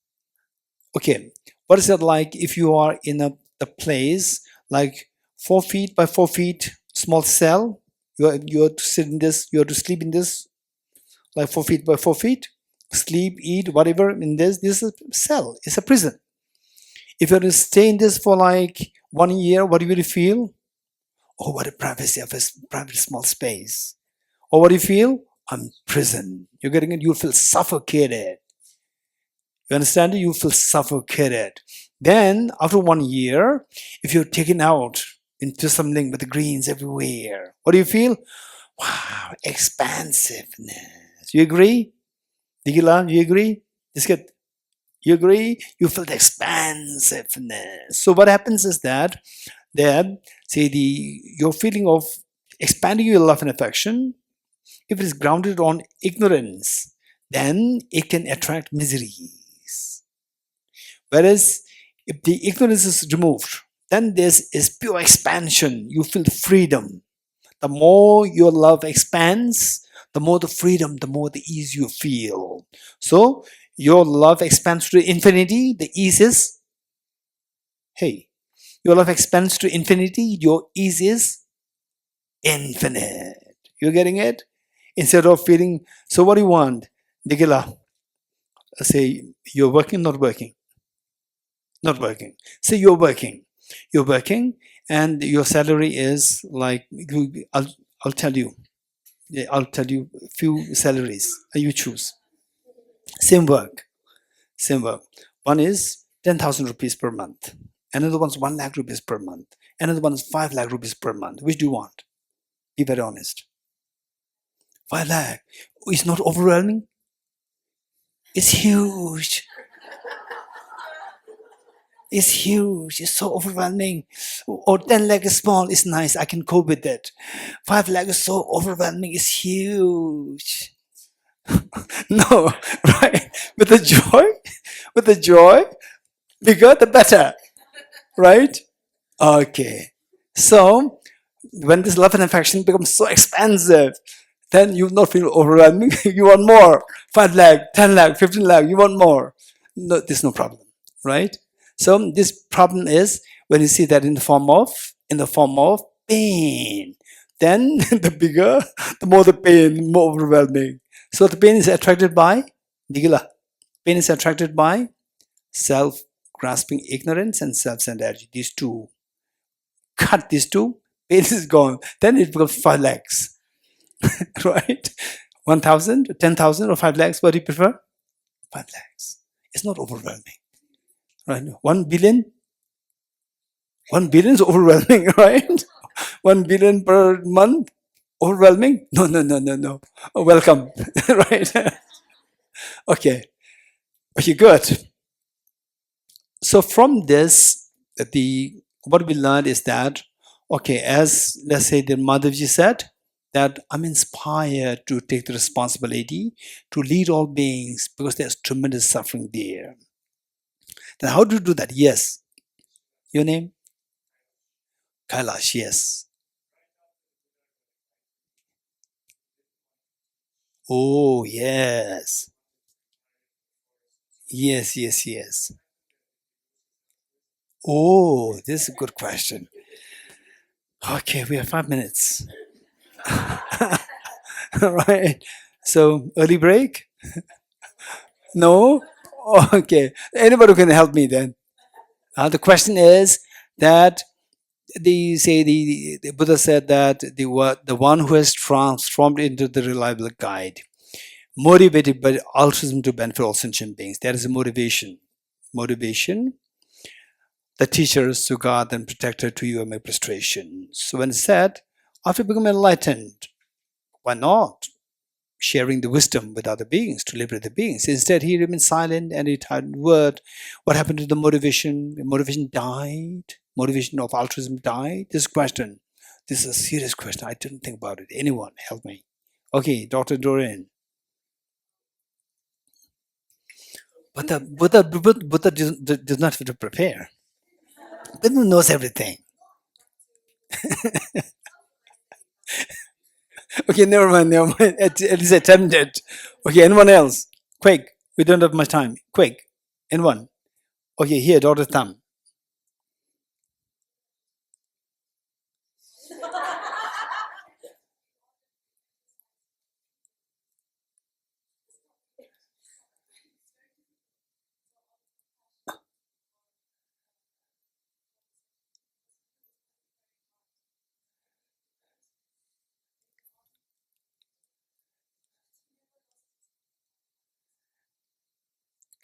Okay, what is it like if you are in a place like 4 feet by 4 feet small cell? You are to sit in this, you are to sleep in this, like 4 feet by 4 feet, sleep, eat, whatever in this. This is a cell, it's a prison. If you're to stay in this for like 1 year, what do you really feel? Oh, what a privacy of a private small space. Or what do you feel? I'm prison. You're getting it? You feel suffocated. You understand it? You feel suffocated. Then, after 1 year, if you're taken out into something with the greens everywhere, what do you feel? Wow, expansiveness. You agree? Digila, you agree? You agree? You feel the expansiveness. So what happens is that your feeling of expanding your love and affection, if it is grounded on ignorance, then it can attract miseries. Whereas if the ignorance is removed, then this is pure expansion. You feel freedom. The more your love expands, the more the freedom, the more the ease you feel. So your love expands to infinity, the ease is, hey, your love expands to infinity, your ease is infinite. You're getting it? Instead of feeling, so what do you want? Digila, say you're working, not working. Not working. Say you're working. You're working and your salary is like, I'll tell you few salaries. You choose. Same work. One is 10,000 rupees per month. Another one's 1 lakh rupees per month. Another one is 5 lakh rupees per month. Which do you want? Be very honest. 5 lakh. It's not overwhelming? It's huge. It's huge. It's so overwhelming. Or 10 lakh is small. It's nice. I can cope with it. 5 lakh is so overwhelming. It's huge. No, right? With the joy, bigger the better. Right? Okay. So, when this love and affection becomes so expansive, then you not feel overwhelming. You want more. 5 lakh, 10 lakh, 15 lakh, you want more. No, there's no problem. Right? So this problem is when you see that in the form of pain. Then the more the pain, the more overwhelming. So the pain is attracted by Digila. Pain is attracted by self-grasping ignorance and self-centered. These two. cut these two, pain is gone. Then it becomes 5 lakhs, right? 1,000, 10,000, or 5 lakhs. What do you prefer? 5 lakhs. It's not overwhelming, right? 1 billion. 1 billion is overwhelming, right? 1 billion per month, overwhelming? No, no, no, no, no. Oh, welcome, right? Okay, okay, good. So from this, what we learned is that, okay, as let's say the Madhavji said, that I'm inspired to take the responsibility to lead all beings because there's tremendous suffering there. Then how do you do that? Yes. Your name? Kailash, yes. Oh, yes. Yes, yes, yes. Oh, this is a good question. Okay, we have 5 minutes. Right. So early break? No? Okay. Anybody who can help me then? The question is that the Buddha said that the one who has transformed into the reliable guide, motivated by altruism to benefit all sentient beings. That is a motivation. Motivation. The teacher is to guard and protector to you and my prostration. So when it said, after becoming enlightened, why not sharing the wisdom with other beings to liberate the beings? Instead, he remained silent and he had word. What happened to the motivation? The motivation died. Motivation of altruism died. This question. This is a serious question. I didn't think about it. Anyone help me? Okay, Dr. Doreen. But the Buddha does not have to prepare. Buddha knows everything. Okay, never mind, never mind. At least attempted. Okay, anyone else? Quick. We don't have much time. Quick. Anyone? Okay, here, Dr. Thumb.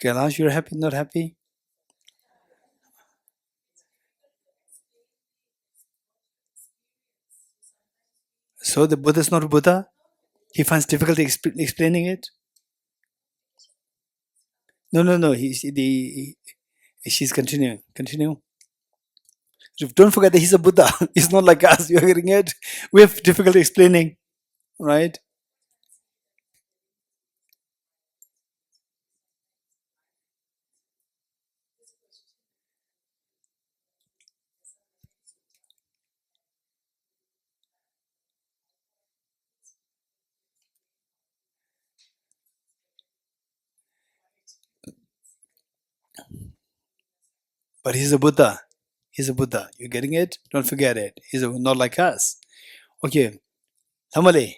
Kailash, you're happy, not happy? So the Buddha is not a Buddha? He finds difficulty explaining it? No, no, no. She's continuing. Continue. Don't forget that he's a Buddha. He's not like us. You're getting it? We have difficulty explaining, right? But he's a Buddha. He's a Buddha. You're getting it? Don't forget it. Not like us. Okay. Thamale.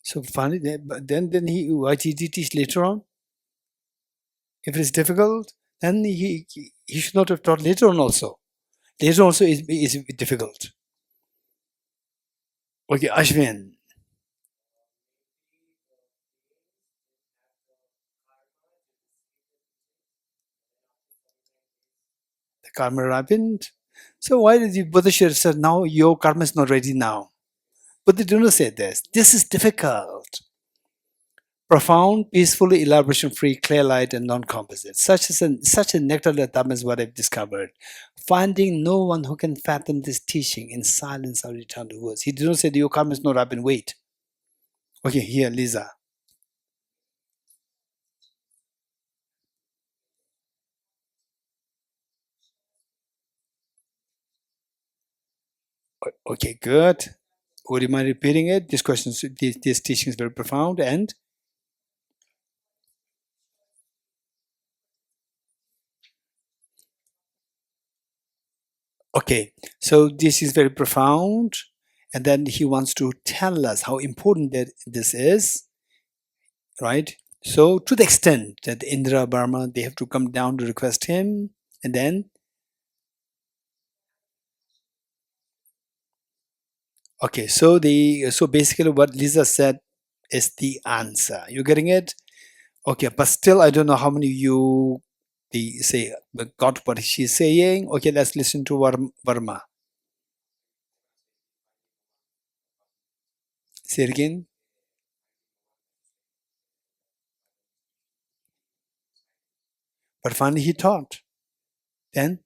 So finally, then why did he teach later on? If it is difficult, then he should not have taught later on also. Later on also is difficult. Okay, Ashwin. The karma ripened. So why did the Buddha should have said, now your karma is not ready now? But they do not say this. This is difficult. Profound, peaceful, elaboration-free, clear light, and non-composite. Such a nectar of Dhamma is what I've discovered. Finding no one who can fathom this teaching in silence or return to words. He did not say your karma is not ripened. Wait. Okay, here, Lisa. Okay, good. Would you mind repeating it? This teaching is very profound and Okay, so this is very profound, and then he wants to tell us how important that this is, right? So to the extent that Indra Burma, they have to come down to request him, and then okay, so basically what Lisa said is the answer. You getting it? Okay, but still I don't know how many of you the say got what she's saying. Okay, let's listen to Varma. Say it again. But finally he taught. Then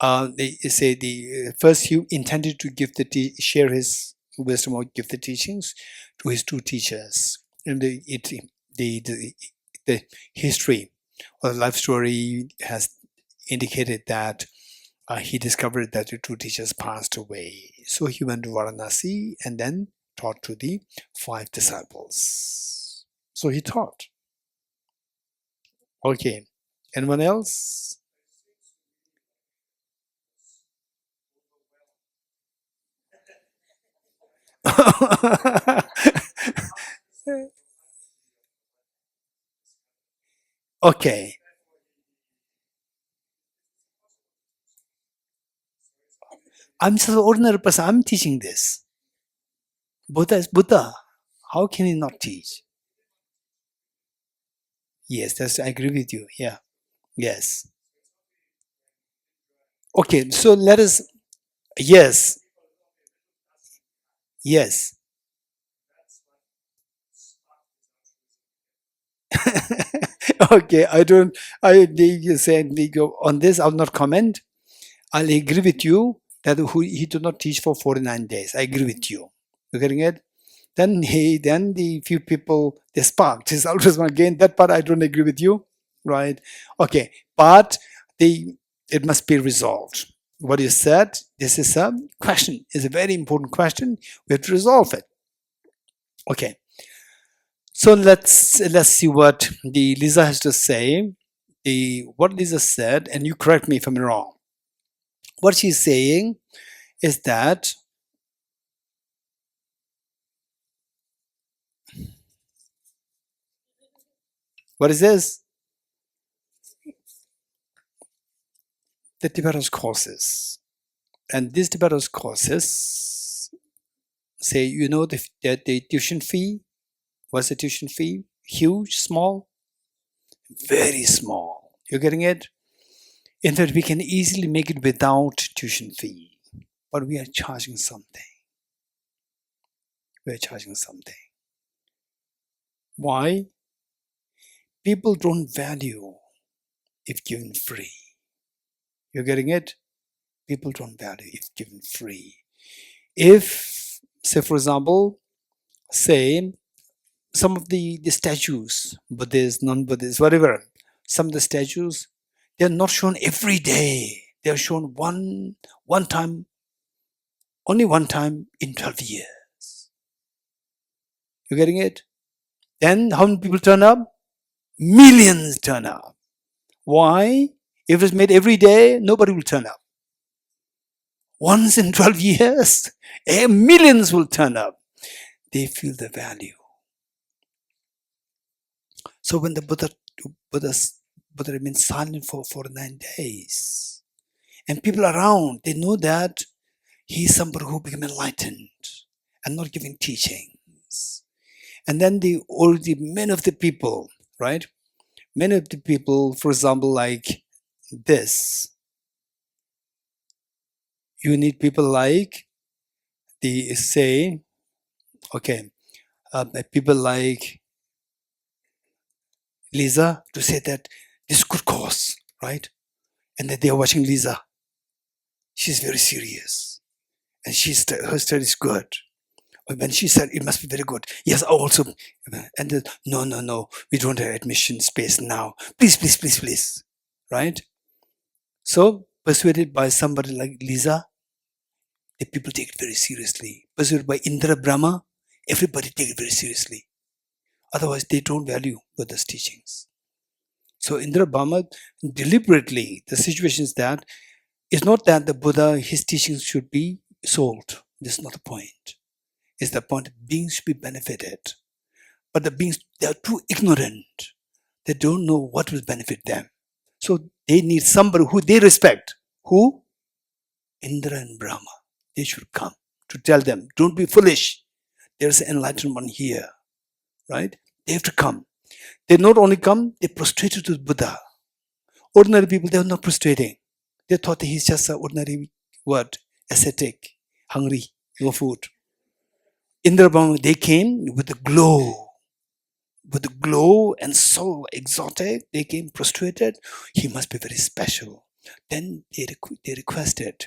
they say the first he intended to give share his wisdom or give the teachings to his two teachers. And the history or the life story has indicated that he discovered that the two teachers passed away. So he went to Varanasi and then taught to the 5 disciples. So he taught. Okay. Anyone else? Okay. I'm just an ordinary person. I'm teaching this. Buddha is Buddha. How can he not teach? Yes, I agree with you. Yeah. Yes. Okay. So let us. Yes. Yes. Okay. I don't. You said we go on this. I'll not comment. I'll agree with you that he did not teach for 49 days. I agree with you. You getting it? Then the few people they sparked his altruism again. That part I don't agree with you, right? Okay, but it must be resolved. What you said, this is a question, is a very important question. We have to resolve it. Okay, so let's see what the Lisa has to say. What Lisa said, and you correct me if I'm wrong. What she's saying is that what is this? The Tibet courses. And these Tibet courses say, you know, the tuition fee. What's the tuition fee? Huge, small? Very small. You're getting it? In fact, we can easily make it without tuition fee. But we are charging something. We are charging something. Why? People don't value if given free. You're getting it? People don't value if given free. If, say, for example, say some of the statues, Buddhist, non-Buddhist, whatever, some of the statues, they're not shown every day. They're shown one time, only one time in 12 years. You getting it? Then how many people turn up? Millions turn up. Why? If it's made every day, nobody will turn up. Once in 12 years, millions will turn up. They feel the value. So when the Buddha remains silent for 49 days, and people around, they know that he's somebody who became enlightened and not giving teachings. And then many of the people, right? Many of the people, for example, like this, you need people like okay, people like Lisa to say that this is good cause, right? And that they are watching Lisa. She's very serious. And her study is good. When she said it must be very good, yes, also, and no, we don't have admission space now. Please, right? So persuaded by somebody like Lisa, the people take it very seriously. Persuaded by Indra Brahma, everybody take it very seriously. Otherwise, they don't value Buddha's teachings. So Indra Brahma deliberately, the situation is that it's not that the Buddha, his teachings should be sold. This is not the point. It's the point that beings should be benefited. But the beings, they are too ignorant. They don't know what will benefit them. So they need somebody who they respect. Who? Indra and Brahma. They should come to tell them, don't be foolish. There's an enlightened one here. Right? They have to come. They not only come, they prostrated to the Buddha. Ordinary people, they are not prostrating. They thought he's just an ordinary what? Ascetic, hungry, no food. Indra Brahma, they came with the glow and so exotic. They came prostrated. He must be very special. Then they requested,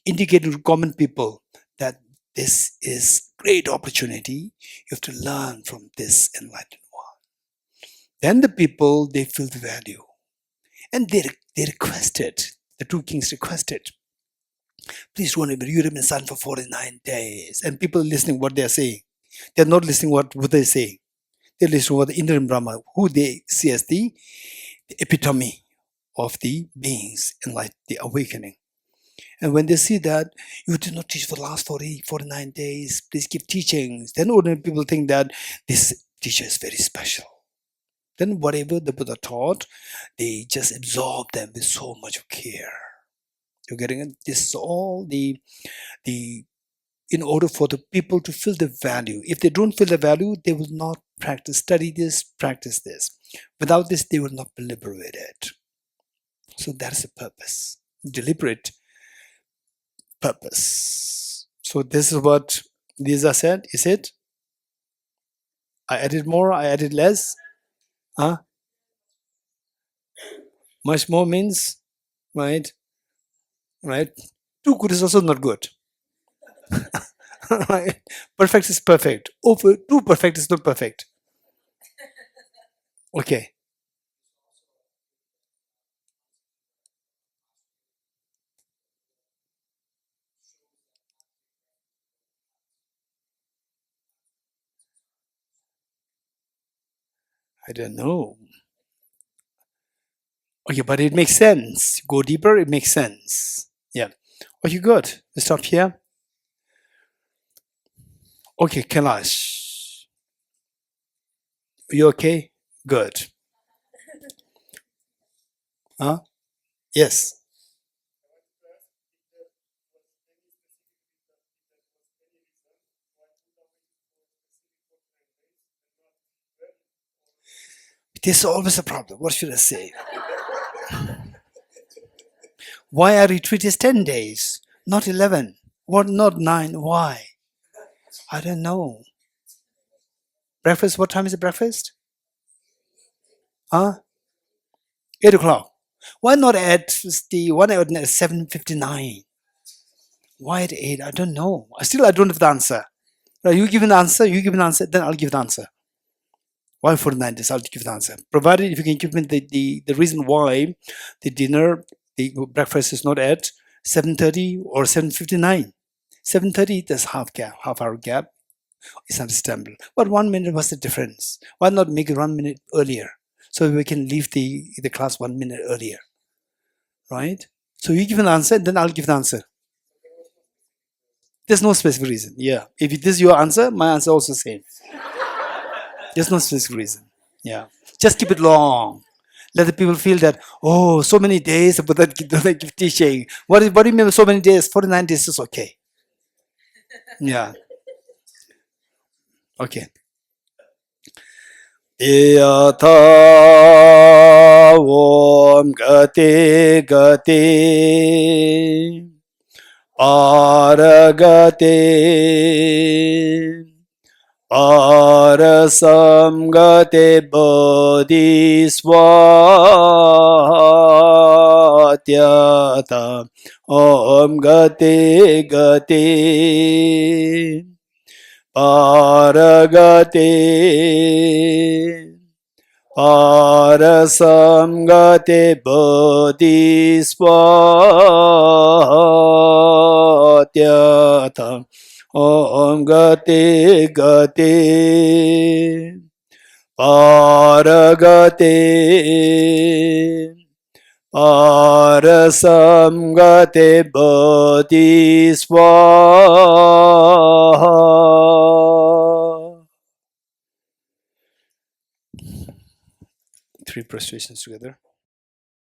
indicated to common people that this is great opportunity. You have to learn from this enlightened one. Then the people, they feel the value. And they requested, the two kings requested, please don't remember, you remain silent for 49 days. And people listening what they are saying. They're not listening what Buddha is saying. They're listening what the Indra and Brahma, who they see as the epitome of the beings in light, the awakening. And when they see that you did not teach for the last 49 days, please give teachings. Then ordinary people think that this teacher is very special. Then whatever the Buddha taught, they just absorb them with so much care. You're getting it? This is all the in order for the people to feel the value. If they don't feel the value, they will not study this, practice this. Without this, they will not be liberated. So that's the purpose. Deliberate purpose. So this is what Lisa said. Is it? I added more, I added less. Huh? Much more means, right? Right? Too good is also not good. Right? Perfect is perfect. Too perfect is not perfect. Okay. I don't know. Okay, but it makes sense. Go deeper, it makes sense. Yeah. Okay, good. Let's stop here. Okay, Kailash. You okay? Good. Huh? Yes. This is always a problem. What should I say? Why our retreat is 10 days, not 11? What, not 9? Why? I don't know. Breakfast, what time is the breakfast? Huh? 8 o'clock. Why not at 7:59? Why at 8? I don't know. I don't have the answer. You give an answer, then I'll give the answer. Why 49 days? I'll give the answer. Provided if you can give me the reason why the dinner, the breakfast is not at 7:30 or 7:59. 7:30, there's half hour gap. It's understandable. But 1 minute, what's the difference? Why not make it 1 minute earlier? So we can leave the class 1 minute earlier. Right? So you give an answer, then I'll give the answer. There's no specific reason. Yeah. If this is your answer, my answer also same. There's no specific reason. Yeah. Just keep it long. Let the people feel that, oh, so many days, but that give teaching. What do you mean so many days? 49 days is okay. Yeah. Okay. Yatha Om Gati Gati Aragati Arasamgate Bodhiswatyata Om Gati Gati Paragati Arasamgate Bodhiswatyata Om Gati Gati Paragate Parasamgate Bhati Swaha. Three prostrations together.